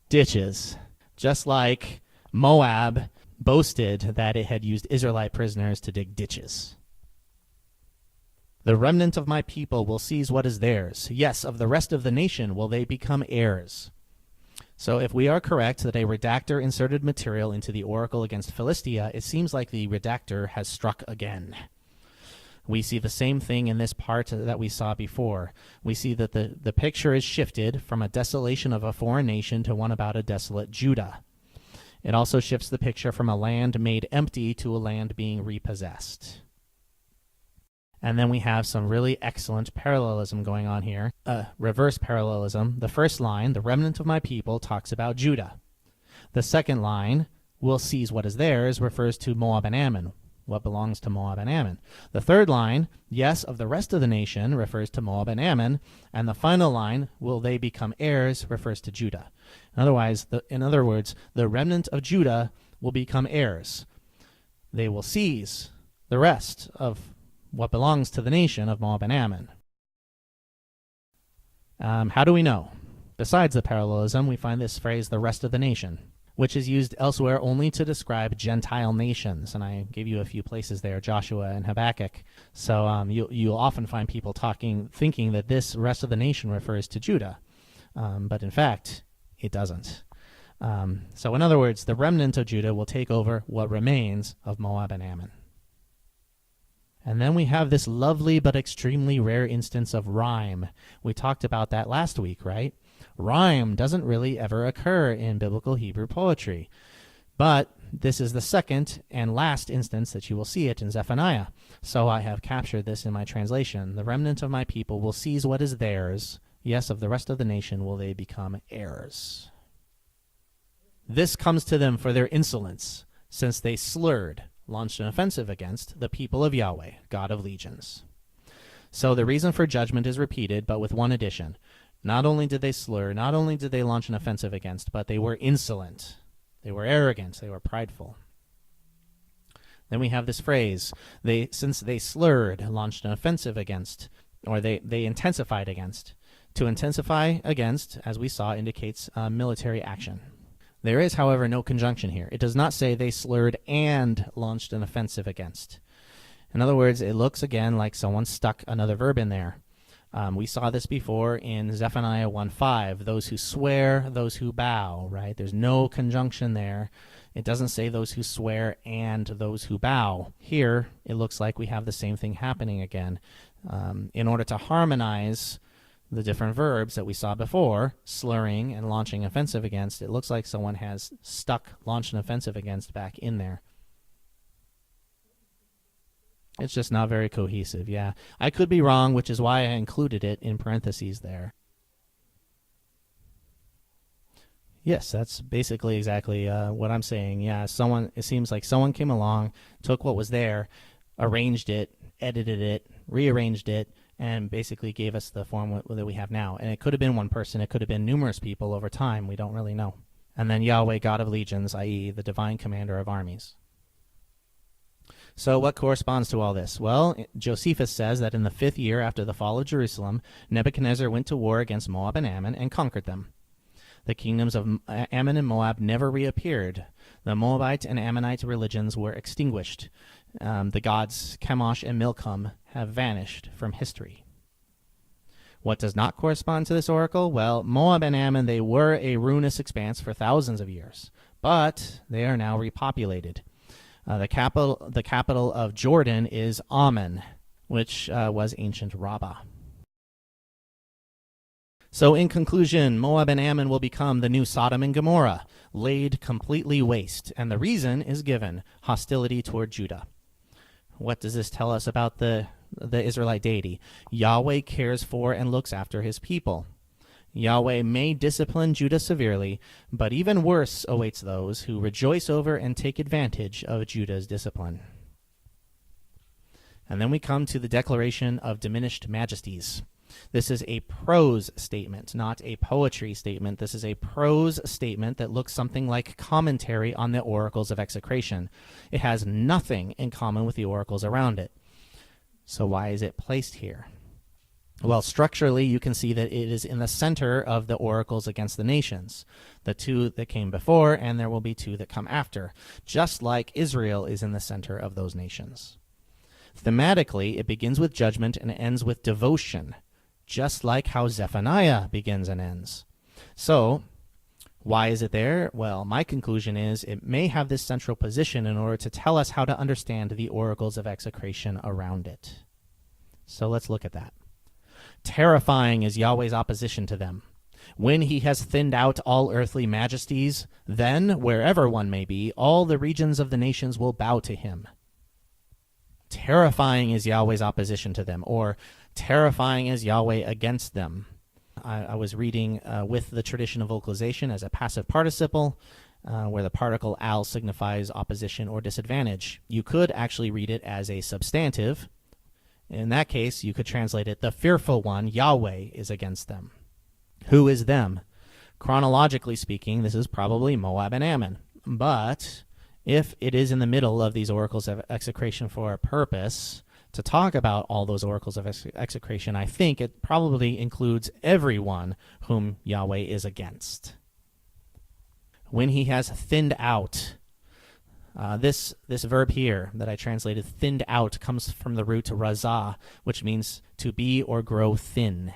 ditches, just like Moab boasted that it had used Israelite prisoners to dig ditches. The remnant of my people will seize what is theirs. Yes, of the rest of the nation will they become heirs. So if we are correct that a redactor inserted material into the oracle against Philistia, it seems like the redactor has struck again. We see the same thing in this part that we saw before. We see that the picture is shifted from a desolation of a foreign nation to one about a desolate Judah. It also shifts the picture from a land made empty to a land being repossessed. And then we have some really excellent parallelism going on here. Reverse parallelism. The first line, the remnant of my people, talks about Judah. The second line, will seize what is theirs, refers to Moab and Ammon, what belongs to Moab and Ammon. The third line, yes, of the rest of the nation, refers to Moab and Ammon. And the final line, will they become heirs, refers to Judah. In other words, the remnant of Judah will become heirs. They will seize the rest of what belongs to the nation of Moab and Ammon. How do we know? Besides the parallelism, we find this phrase, the rest of the nation, which is used elsewhere only to describe Gentile nations. And I gave you a few places there, Joshua and Habakkuk. So you'll often find people thinking that this rest of the nation refers to Judah. But in fact, it doesn't. So in other words, the remnant of Judah will take over what remains of Moab and Ammon. And then we have this lovely but extremely rare instance of rhyme. We talked about that last week, right? Rhyme doesn't really ever occur in biblical Hebrew poetry. But this is the second and last instance that you will see it in Zephaniah. So I have captured this in my translation. The remnant of my people will seize what is theirs. Yes, of the rest of the nation will they become heirs. This comes to them for their insolence, since they launched an offensive against the people of Yahweh, God of legions. So the reason for judgment is repeated, but with one addition. Not only did they slur, not only did they launch an offensive against, but they were insolent. They were arrogant. They were prideful. Then we have this phrase, since they slurred, launched an offensive against, or they intensified against. To intensify against, as we saw, indicates military action. There is, however, no conjunction here. It does not say they slurred and launched an offensive against. In other words, it looks again like someone stuck another verb in there. We saw this before in Zephaniah 1:5. Those who swear, those who bow, right? There's no conjunction there. It doesn't say those who swear and those who bow. Here, it looks like we have the same thing happening again. In order to harmonize the different verbs that we saw before, slurring and launching offensive against, it looks like someone has launched an offensive against back in there. It's just not very cohesive, yeah. I could be wrong, which is why I included it in parentheses there. Yes, that's basically exactly what I'm saying. Yeah, it seems like someone came along, took what was there, arranged it, edited it, rearranged it, and basically gave us the form that we have now. And it could have been one person. It could have been numerous people over time. We don't really know. And then Yahweh, God of legions, i.e. the divine commander of armies. So what corresponds to all this? Well, Josephus says that in the 5th year after the fall of Jerusalem, Nebuchadnezzar went to war against Moab and Ammon and conquered them. The kingdoms of Ammon and Moab never reappeared. The Moabite and Ammonite religions were extinguished. The gods Chemosh and Milcom have vanished from history. What does not correspond to this oracle? Well, Moab and Ammon, they were a ruinous expanse for thousands of years, but they are now repopulated. The capital of Jordan is Ammon, which was ancient Rabbah. So in conclusion, Moab and Ammon will become the new Sodom and Gomorrah, laid completely waste, and the reason is given, hostility toward Judah. What does this tell us about the Israelite deity? Yahweh cares for and looks after his people. Yahweh may discipline Judah severely, but even worse awaits those who rejoice over and take advantage of Judah's discipline. And then we come to the declaration of diminished majesties. This is a prose statement, not a poetry statement. This is a prose statement that looks something like commentary on the oracles of execration. It has nothing in common with the oracles around it. So why is it placed here? Well, structurally, you can see that it is in the center of the oracles against the nations, the two that came before, and there will be two that come after, just like Israel is in the center of those nations. Thematically, it begins with judgment and ends with devotion, just like how Zephaniah begins and ends. So, why is it there? Well, my conclusion is it may have this central position in order to tell us how to understand the oracles of execration around it. So let's look at that. Terrifying is Yahweh's opposition to them. When he has thinned out all earthly majesties, then, wherever one may be, all the regions of the nations will bow to him. Terrifying is Yahweh's opposition to them, or terrifying is Yahweh against them. I was reading with the tradition of vocalization as a passive participle, where the particle al signifies opposition or disadvantage. You could actually read it as a substantive. In that case, you could translate it, the fearful one, Yahweh, is against them. Who is them? Chronologically speaking, this is probably Moab and Ammon. But if it is in the middle of these oracles of execration for a purpose, to talk about all those oracles of execration, I think it probably includes everyone whom Yahweh is against. When he has thinned out, this verb here that I translated thinned out comes from the root razah, which means to be or grow thin,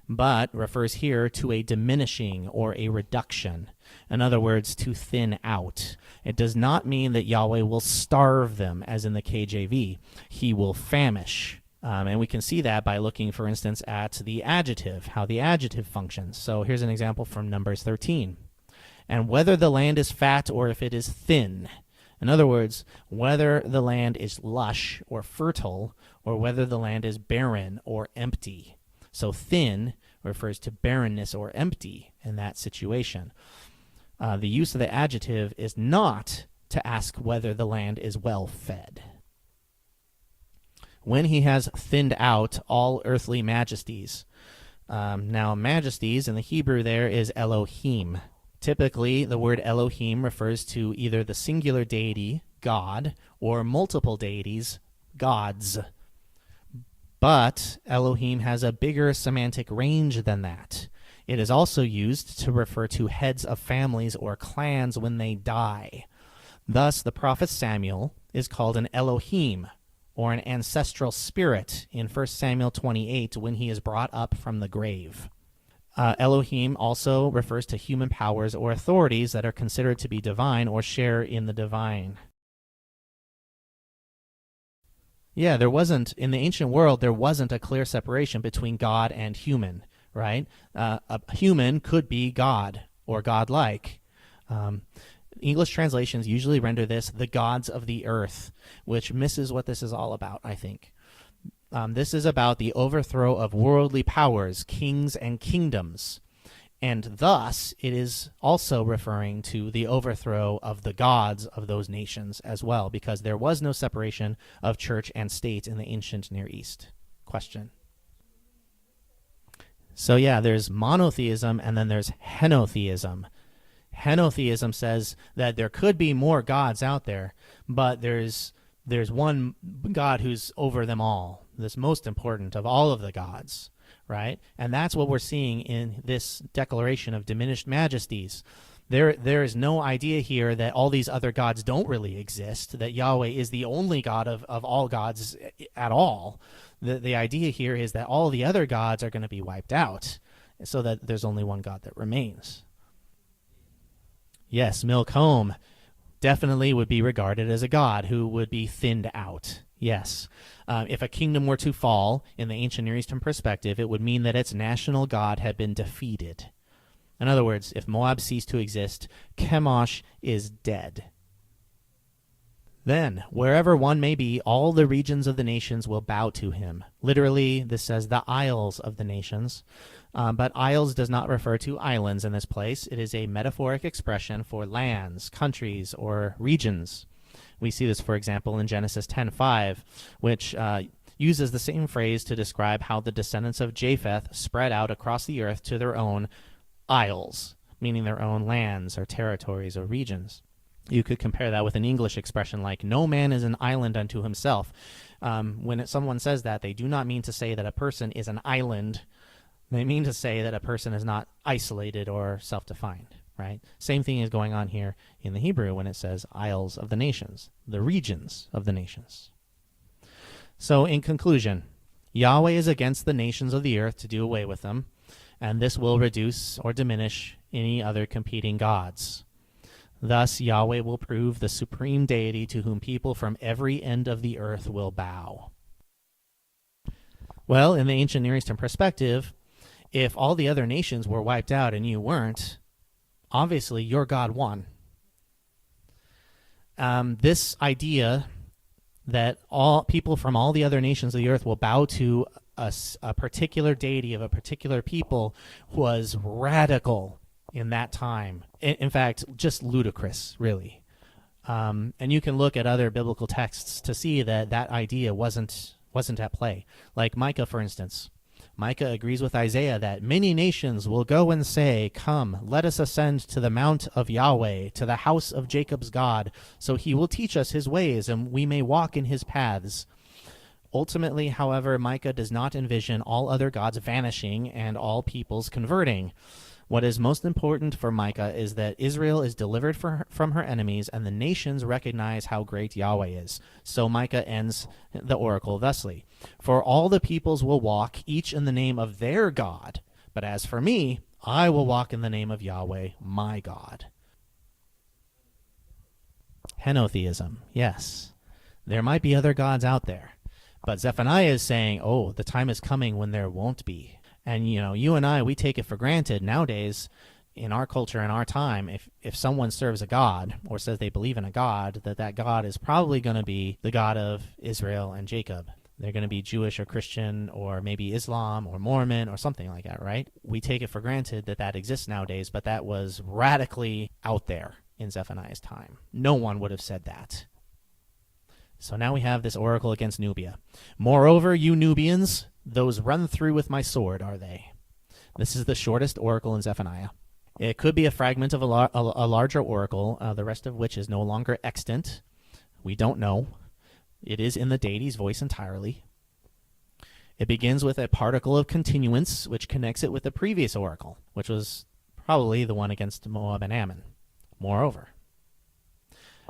but refers here to a diminishing or a reduction. In other words, to thin out. It does not mean that Yahweh will starve them, as in the KJV. He will famish. And we can see that by looking, for instance, at the adjective, how the adjective functions. So here's an example from Numbers 13. And whether the land is fat or if it is thin. In other words, whether the land is lush or fertile, or whether the land is barren or empty. So thin refers to barrenness or empty in that situation. The use of the adjective is not to ask whether the land is well fed. When he has thinned out all earthly majesties. Now, majesties in the Hebrew there is Elohim. Typically, the word Elohim refers to either the singular deity, God, or multiple deities, gods. But Elohim has a bigger semantic range than that. It is also used to refer to heads of families or clans when they die. Thus, the prophet Samuel is called an Elohim, or an ancestral spirit, in 1 Samuel 28 when he is brought up from the grave. Elohim also refers to human powers or authorities that are considered to be divine or share in the divine. Yeah, in the ancient world, there wasn't a clear separation between God and human, right? A human could be God or godlike. English translations usually render this the gods of the earth, which misses what this is all about, I think. This is about the overthrow of worldly powers, kings, and kingdoms. And thus, it is also referring to the overthrow of the gods of those nations as well, because there was no separation of church and state in the ancient Near East. Question? So yeah, there's monotheism and then there's henotheism. Henotheism says that there could be more gods out there, but there's one God who's over them all, this most important of all of the gods, right? And that's what we're seeing in this declaration of diminished majesties. There is no idea here that all these other gods don't really exist, that Yahweh is the only God of all gods at all. The idea here is that all the other gods are going to be wiped out, so that there's only one God that remains. Yes, Milcom definitely would be regarded as a god who would be thinned out. Yes. If a kingdom were to fall, in the ancient Near Eastern perspective, it would mean that its national god had been defeated. In other words, if Moab ceased to exist, Chemosh is dead. Then, wherever one may be, all the regions of the nations will bow to him. Literally, this says the isles of the nations. But isles does not refer to islands in this place. It is a metaphoric expression for lands, countries, or regions. We see this, for example, in Genesis 10:5, which uses the same phrase to describe how the descendants of Japheth spread out across the earth to their own isles, meaning their own lands or territories or regions. You could compare that with an English expression like, no man is an island unto himself. When someone says that, they do not mean to say that a person is an island. They mean to say that a person is not isolated or self-defined, right? Same thing is going on here in the Hebrew when it says isles of the nations, the regions of the nations. So in conclusion, Yahweh is against the nations of the earth to do away with them, and this will reduce or diminish any other competing gods. Thus, Yahweh will prove the supreme deity to whom people from every end of the earth will bow. Well, in the ancient Near Eastern perspective, if all the other nations were wiped out and you weren't, obviously your God won. This idea that all people from all the other nations of the earth will bow to a particular deity of a particular people was radical in that time. In fact, just ludicrous, really. And you can look at other biblical texts to see that that idea wasn't at play. Like Micah, for instance. Micah agrees with Isaiah that many nations will go and say, come, let us ascend to the mount of Yahweh, to the house of Jacob's God, so he will teach us his ways, and we may walk in his paths. Ultimately, however, Micah does not envision all other gods vanishing and all peoples converting. What is most important for Micah is that Israel is delivered from her enemies, and the nations recognize how great Yahweh is. So Micah ends the oracle thusly: for all the peoples will walk, each in the name of their God. But as for me, I will walk in the name of Yahweh, my God. Henotheism, yes. There might be other gods out there. But Zephaniah is saying, oh, the time is coming when there won't be. And, you and I, we take it for granted nowadays in our culture, in our time, if someone serves a god or says they believe in a god, that God is probably going to be the God of Israel and Jacob. They're going to be Jewish or Christian or maybe Islam or Mormon or something like that, right? We take it for granted that exists nowadays, but that was radically out there in Zephaniah's time. No one would have said that. So now we have this oracle against Nubia. Moreover, you Nubians, those run through with my sword are they. This is the shortest oracle in Zephaniah. It could be a fragment of a larger oracle, the rest of which is no longer extant. We don't know. It is in the deity's voice entirely. It begins with a particle of continuance, which connects it with the previous oracle, which was probably the one against Moab and Ammon. Moreover.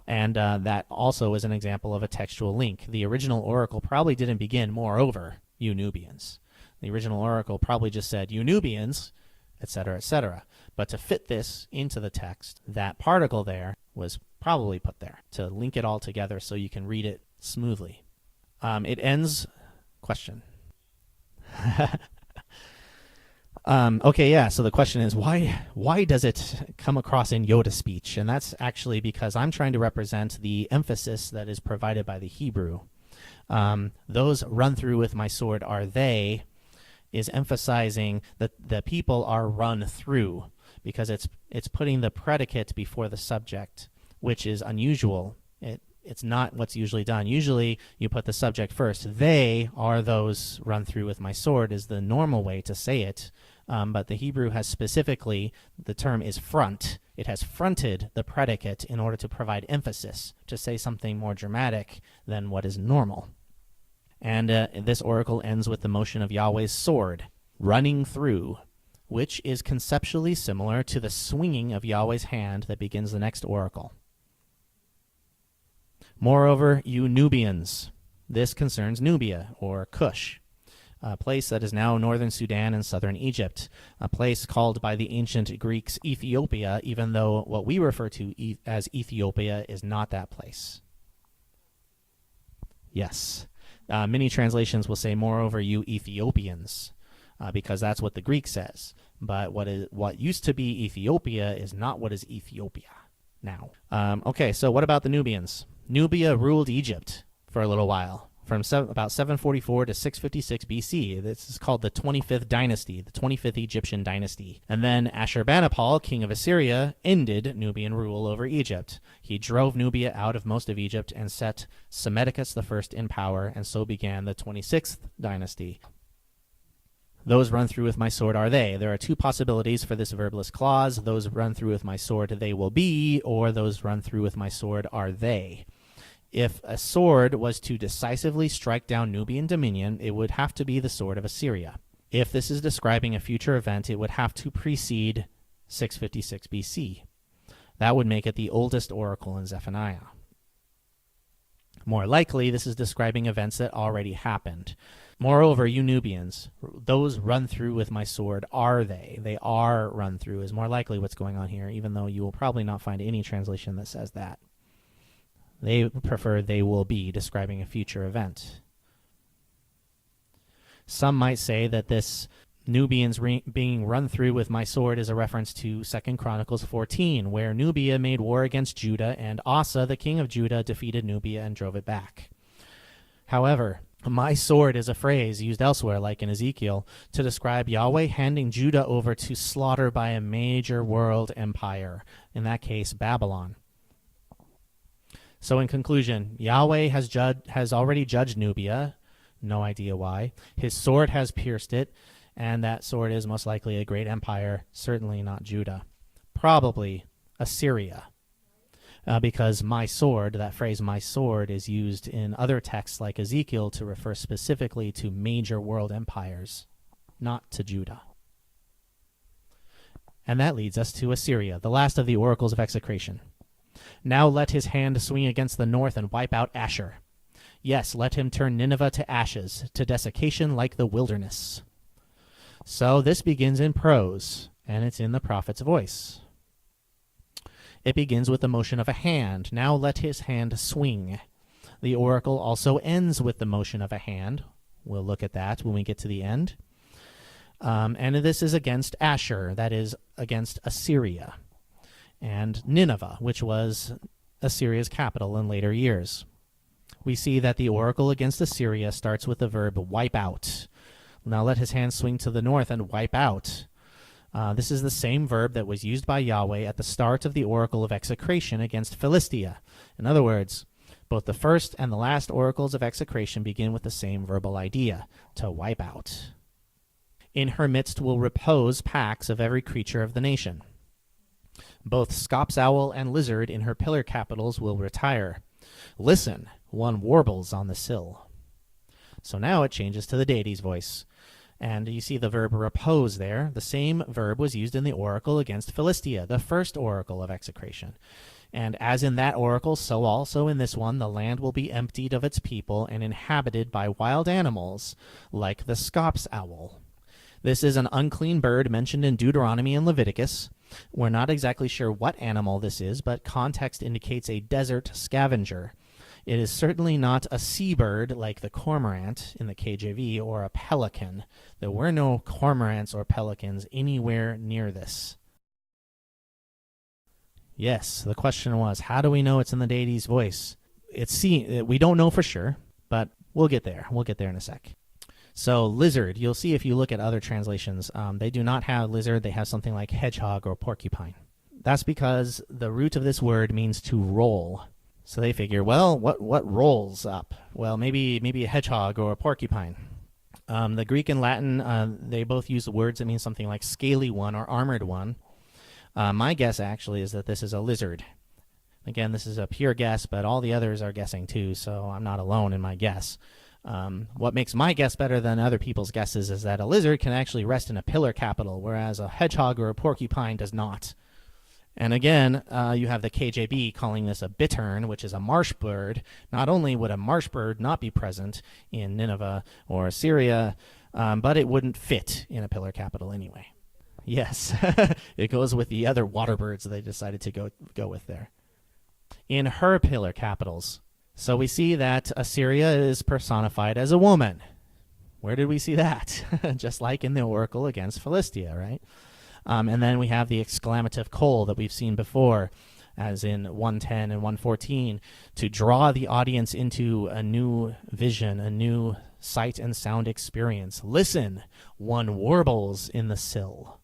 And that also is an example of a textual link. The original oracle probably didn't begin, moreover, you Nubians. The original oracle probably just said, you Nubians, etc., etc. But to fit this into the text, that particle there was probably put there to link it all together so you can read it smoothly. It ends... Question. Okay, yeah, so the question is, why does it come across in Yoda speech? And that's actually because I'm trying to represent the emphasis that is provided by the Hebrew. Those run through with my sword are they, is emphasizing that the people are run through, because it's putting the predicate before the subject, which is unusual. It's not what's usually done. Usually you put the subject first. They are those run through with my sword is the normal way to say it. But the Hebrew has specifically, the term is front. It has fronted the predicate in order to provide emphasis, to say something more dramatic than what is normal. And this oracle ends with the motion of Yahweh's sword, running through, which is conceptually similar to the swinging of Yahweh's hand that begins the next oracle. Moreover, you Nubians. This concerns Nubia, or Cush, a place that is now northern Sudan and southern Egypt, a place called by the ancient Greeks Ethiopia, even though what we refer to as Ethiopia is not that place. Yes. Many translations will say, moreover, you Ethiopians, because that's what the Greek says. But what used to be Ethiopia is not what is Ethiopia now. Okay, so what about the Nubians? Nubia ruled Egypt for a little while, from about 744 to 656 BC. This is called the 25th dynasty, the 25th Egyptian dynasty. And then Ashurbanipal, king of Assyria, ended Nubian rule over Egypt. He drove Nubia out of most of Egypt and set Psammetichus I in power, and so began the 26th dynasty. Those run through with my sword are they. There are two possibilities for this verbless clause. Those run through with my sword they will be, or those run through with my sword are they. If a sword was to decisively strike down Nubian dominion, it would have to be the sword of Assyria. If this is describing a future event, it would have to precede 656 BC. That would make it the oldest oracle in Zephaniah. More likely, this is describing events that already happened. Moreover, you Nubians, those run through with my sword are they. They are run through is more likely what's going on here, even though you will probably not find any translation that says that. They prefer they will be, describing a future event. Some might say that this Nubians being run through with my sword is a reference to 2 Chronicles 14, where Nubia made war against Judah, and Asa, the king of Judah, defeated Nubia and drove it back. However, my sword is a phrase used elsewhere, like in Ezekiel, to describe Yahweh handing Judah over to slaughter by a major world empire, in that case, Babylon. So in conclusion, Yahweh has already judged Nubia, no idea why. His sword has pierced it, and that sword is most likely a great empire, certainly not Judah. Probably Assyria, because my sword, that phrase my sword, is used in other texts like Ezekiel to refer specifically to major world empires, not to Judah. And that leads us to Assyria, the last of the oracles of execration. Now let his hand swing against the north and wipe out Asher. Yes, let him turn Nineveh to ashes, to desiccation like the wilderness. So this begins in prose, and it's in the prophet's voice. It begins with the motion of a hand. Now let his hand swing. The oracle also ends with the motion of a hand. We'll look at that when we get to the end. And this is against Asher, that is against Assyria, and Nineveh, which was Assyria's capital in later years. We see that the oracle against Assyria starts with the verb wipe out. Now let his hand swing to the north and wipe out. This is the same verb that was used by Yahweh at the start of the oracle of execration against Philistia. In other words, both the first and the last oracles of execration begin with the same verbal idea, to wipe out. In her midst will repose packs of every creature of the nation. Both scops owl and lizard in her pillar capitals will retire. Listen, one warbles on the sill. So now it changes to the deity's voice. And you see the verb repose there. The same verb was used in the oracle against Philistia, the first oracle of execration. And as in that oracle, so also in this one, the land will be emptied of its people and inhabited by wild animals, like the scops owl. This is an unclean bird mentioned in Deuteronomy and Leviticus. We're not exactly sure what animal this is, but context indicates a desert scavenger. It is certainly not a seabird like the cormorant in the KJV or a pelican. There were no cormorants or pelicans anywhere near this. Yes, the question was, how do we know it's in the deity's voice? We don't know for sure, but we'll get there. We'll get there in a sec. So lizard, you'll see if you look at other translations, they do not have lizard. They have something like hedgehog or porcupine. That's because the root of this word means to roll. So they figure, well, what rolls up? Well, maybe a hedgehog or a porcupine. The Greek and Latin, they both use words that mean something like scaly one or armored one. My guess actually is that this is a lizard. Again, this is a pure guess, but all the others are guessing too, so I'm not alone in my guess. What makes my guess better than other people's guesses is that a lizard can actually rest in a pillar capital, whereas a hedgehog or a porcupine does not. And again, you have the KJB calling this a bittern, which is a marsh bird. Not only would a marsh bird not be present in Nineveh or Assyria, but it wouldn't fit in a pillar capital anyway. Yes, it goes with the other water birds they decided to go with there. In her pillar capitals. So we see that Assyria is personified as a woman. Where did we see that? Just like in the oracle against Philistia, right? And then we have the exclamative kol that we've seen before, as in 110 and 114, to draw the audience into a new vision, a new sight and sound experience. Listen, one warbles in the sill.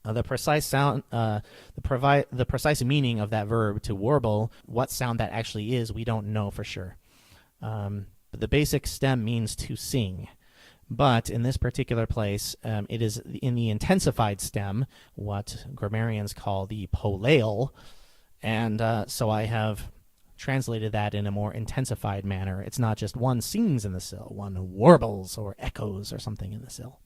The precise sound, the precise meaning of that verb to warble, what sound that actually is, we don't know for sure. But the basic stem means to sing. But in this particular place, it is in the intensified stem, what grammarians call the polale. And so I have translated that in a more intensified manner. It's not just one sings in the sill, one warbles or echoes or something in the sill.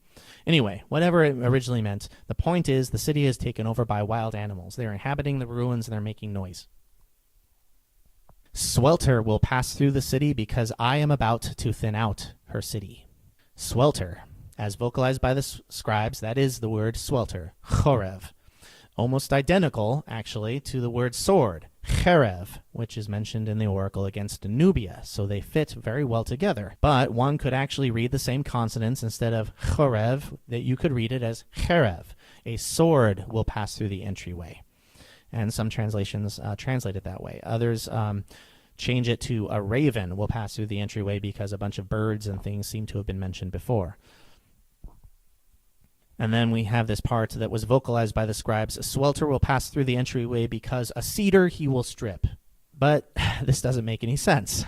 Anyway, whatever it originally meant, the point is the city is taken over by wild animals. They're inhabiting the ruins and they're making noise. Swelter will pass through the city because I am about to thin out her city. Swelter, as vocalized by the scribes, that is the word swelter, chorev. Almost identical, actually, to the word sword, cherev, which is mentioned in the oracle against Nubia, so they fit very well together. But one could actually read the same consonants instead of chorev, that you could read it as cherev. A sword will pass through the entryway. And some translations translate it that way. Others change it to a raven will pass through the entryway because a bunch of birds and things seem to have been mentioned before. And then we have this part that was vocalized by the scribes. Swelter will pass through the entryway because a cedar he will strip. But this doesn't make any sense.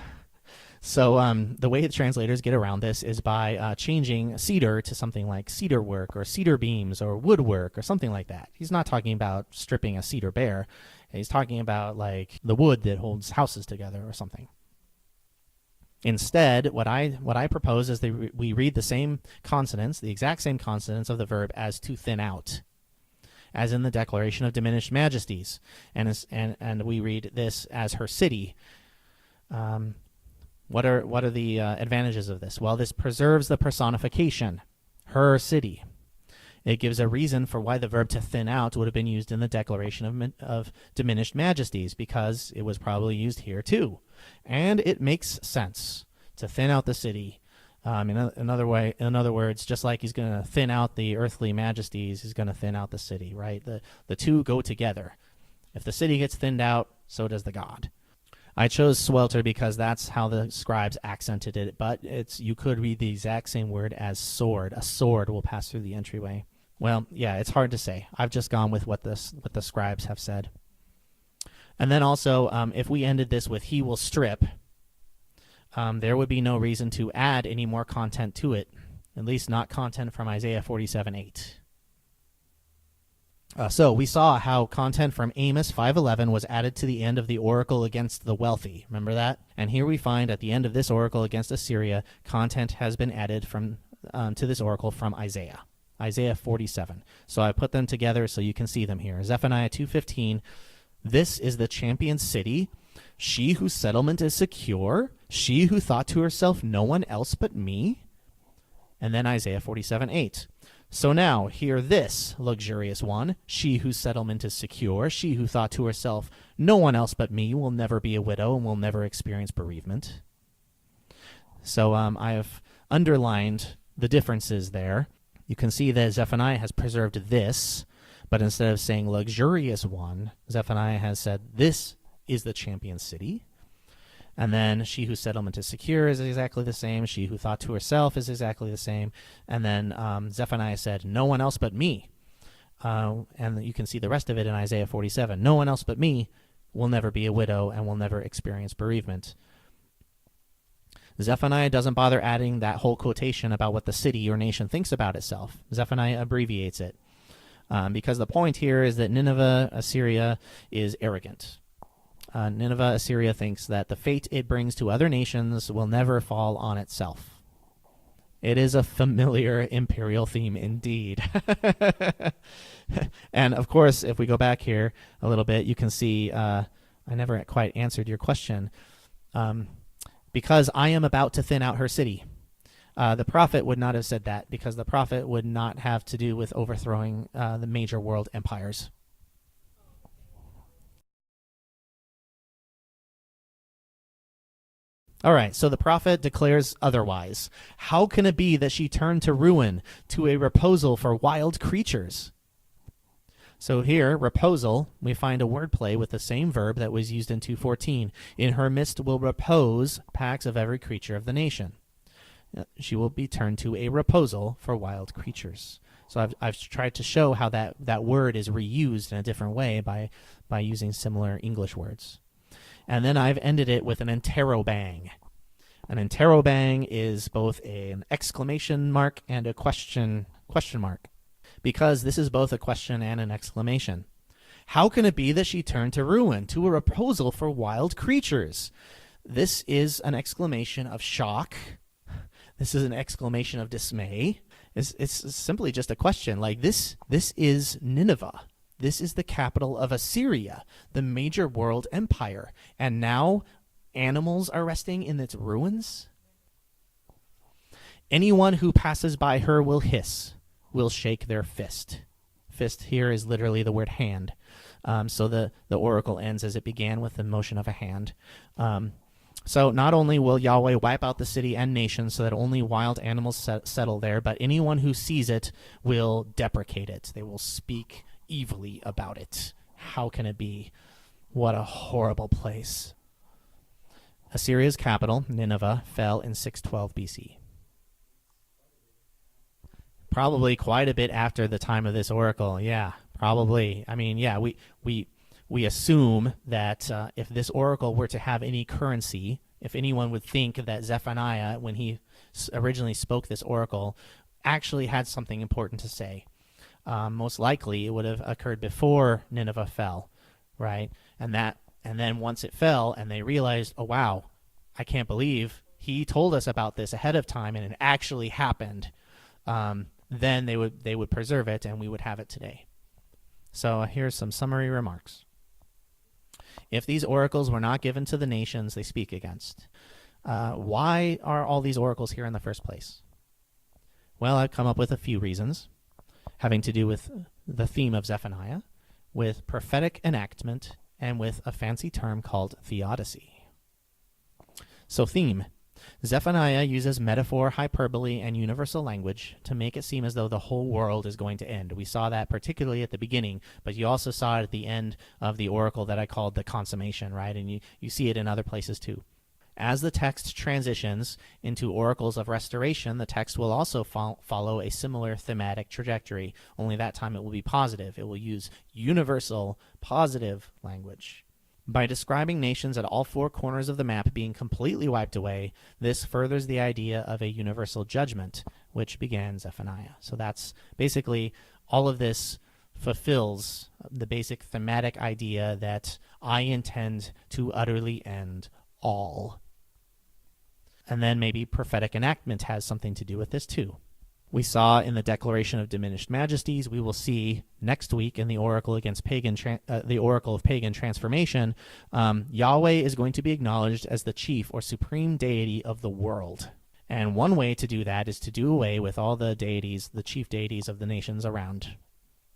So the way the translators get around this is by changing cedar to something like cedar work or cedar beams or woodwork or something like that. He's not talking about stripping a cedar bear. He's talking about like the wood that holds houses together or something. Instead, what I propose is that we read the same consonants, the exact same consonants of the verb as to thin out, as in the declaration of diminished majesties, and we read this as her city. What are the advantages of this? Well, this preserves the personification, her city. It gives a reason for why the verb to thin out would have been used in the declaration of diminished majesties, because it was probably used here too. And it makes sense to thin out the city. In other words, just like he's going to thin out the earthly majesties, he's going to thin out the city, right? The two go together. If the city gets thinned out, so does the god. I chose swelter because that's how the scribes accented it, but you could read the exact same word as sword. A sword will pass through the entryway. Well, yeah, it's hard to say. I've just gone with what the scribes have said. And then also, if we ended this with he will strip, there would be no reason to add any more content to it, at least not content from Isaiah 47:8. So we saw how content from Amos 5:11 was added to the end of the oracle against the wealthy. Remember that? And here we find at the end of this oracle against Assyria, content has been added to this oracle from Isaiah 47. So I put them together so you can see them here. Zephaniah 2:15, this is the champion city, she whose settlement is secure, she who thought to herself, no one else but me. And then Isaiah 47:8. So now, hear this, luxurious one, she whose settlement is secure, she who thought to herself, no one else but me will never be a widow and will never experience bereavement. So I have underlined the differences there. You can see that Zephaniah has preserved this, but instead of saying luxurious one, Zephaniah has said, this is the champion city. And then she whose settlement is secure is exactly the same. She who thought to herself is exactly the same. And then Zephaniah said, no one else but me. And you can see the rest of it in Isaiah 47. No one else but me will never be a widow and will never experience bereavement. Zephaniah doesn't bother adding that whole quotation about what the city or nation thinks about itself. Zephaniah abbreviates it because the point here is that Nineveh, Assyria, is arrogant. Nineveh, Assyria thinks that the fate it brings to other nations will never fall on itself. It is a familiar imperial theme indeed. And of course, if we go back here a little bit, you can see I never quite answered your question. Because I am about to thin out her city. The prophet would not have said that, because the prophet would not have to do with overthrowing the major world empires. All right, so the prophet declares otherwise. How can it be that she turned to ruin, to a reposal for wild creatures? So here, reposal, we find a wordplay with the same verb that was used in 2:14. In her midst will repose packs of every creature of the nation. She will be turned to a reposal for wild creatures. So I've tried to show how that word is reused in a different way by using similar English words. And then I've ended it with an interrobang. An interrobang is both an exclamation mark and a question mark, because this is both a question and an exclamation. How can it be that she turned to ruin, to a proposal for wild creatures? This is an exclamation of shock. This is an exclamation of dismay. It's simply just a question. Like this is Nineveh. This is the capital of Assyria, the major world empire. And now animals are resting in its ruins? Anyone who passes by her will hiss, will shake their fist. Fist here is literally the word hand. So the oracle ends as it began, with the motion of a hand. So not only will Yahweh wipe out the city and nation so that only wild animals settle there, but anyone who sees it will deprecate it. They will speak evilly about it. How can it be? What a horrible place. Assyria's capital, Nineveh, fell in 612 BC. Probably quite a bit after the time of this oracle. Yeah, probably. I mean, yeah, we assume that if this oracle were to have any currency, if anyone would think that Zephaniah, when he originally spoke this oracle, actually had something important to say, most likely it would have occurred before Nineveh fell, right? And then once it fell and they realized, oh, wow, I can't believe he told us about this ahead of time and it actually happened, then they would preserve it and we would have it today. So here's some summary remarks. If these oracles were not given to the nations they speak against, why are all these oracles here in the first place? Well, I've come up with a few reasons having to do with the theme of Zephaniah, with prophetic enactment, and with a fancy term called theodicy. So theme. Zephaniah uses metaphor, hyperbole, and universal language to make it seem as though the whole world is going to end. We saw that particularly at the beginning, but you also saw it at the end of the oracle that I called the consummation, right? And you see it in other places too. As the text transitions into oracles of restoration, the text will also follow a similar thematic trajectory, only that time it will be positive. It will use universal, positive language. By describing nations at all four corners of the map being completely wiped away, this furthers the idea of a universal judgment, which began Zephaniah. So that's basically all of this fulfills the basic thematic idea that I intend to utterly end all. And then maybe prophetic enactment has something to do with this too. We saw in the Declaration of Diminished Majesties. We will see next week in the oracle against the oracle of pagan transformation. Yahweh is going to be acknowledged as the chief or supreme deity of the world, and one way to do that is to do away with all the deities, the chief deities of the nations around.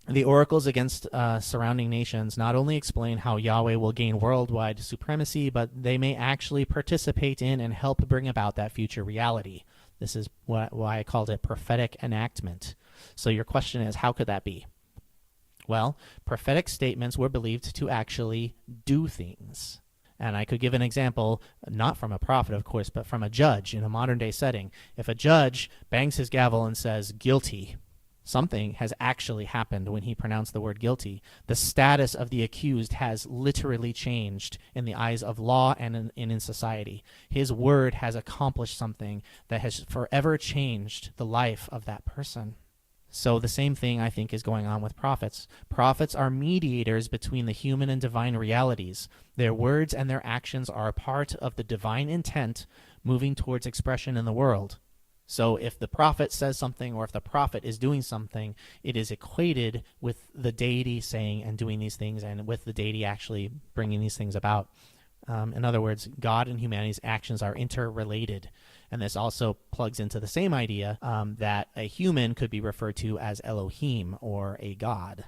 The oracles against surrounding nations not only explain how Yahweh will gain worldwide supremacy, but they may actually participate in and help bring about that future reality. This is why I called it prophetic enactment. So your question is, how could that be? Well, prophetic statements were believed to actually do things. And I could give an example, not from a prophet, of course, but from a judge in a modern-day setting. If a judge bangs his gavel and says, guilty, something has actually happened when he pronounced the word guilty. The status of the accused has literally changed in the eyes of law and in society. His word has accomplished something that has forever changed the life of that person. So the same thing, I think, is going on with prophets. Prophets are mediators between the human and divine realities. Their words and their actions are a part of the divine intent moving towards expression in the world. So if the prophet says something, or if the prophet is doing something, it is equated with the deity saying and doing these things, and with the deity actually bringing these things about. In other words, God and humanity's actions are interrelated. And this also plugs into the same idea that a human could be referred to as Elohim, or a god.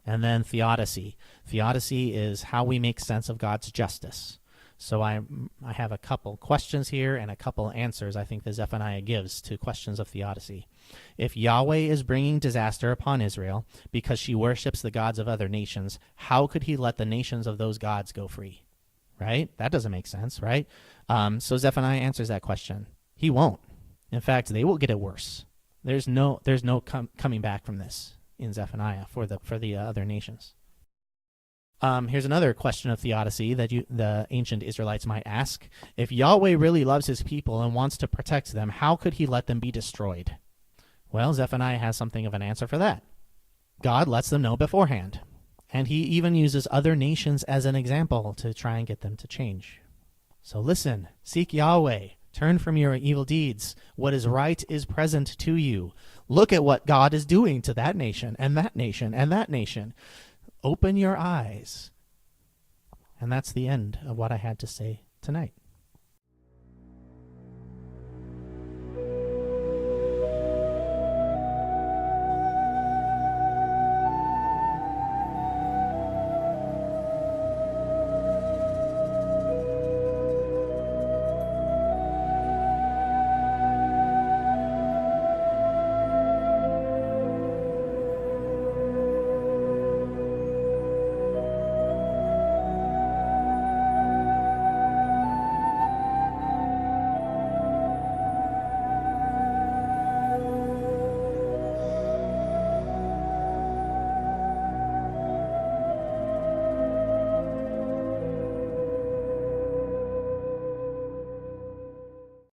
And then theodicy. Theodicy is how we make sense of God's justice. So I have a couple questions here and a couple answers I think that Zephaniah gives to questions of theodicy. If Yahweh is bringing disaster upon Israel because she worships the gods of other nations, how could he let the nations of those gods go free? Right? That doesn't make sense, right? So Zephaniah answers that question. He won't. In fact, they will get it worse. There's no coming back from this in Zephaniah for the other nations. Here's another question of theodicy that the ancient Israelites might ask. If Yahweh really loves his people and wants to protect them, how could he let them be destroyed? Well, Zephaniah has something of an answer for that. God lets them know beforehand. And he even uses other nations as an example to try and get them to change. So listen, seek Yahweh. Turn from your evil deeds. What is right is present to you. Look at what God is doing to that nation and that nation and that nation. Open your eyes. And that's the end of what I had to say tonight.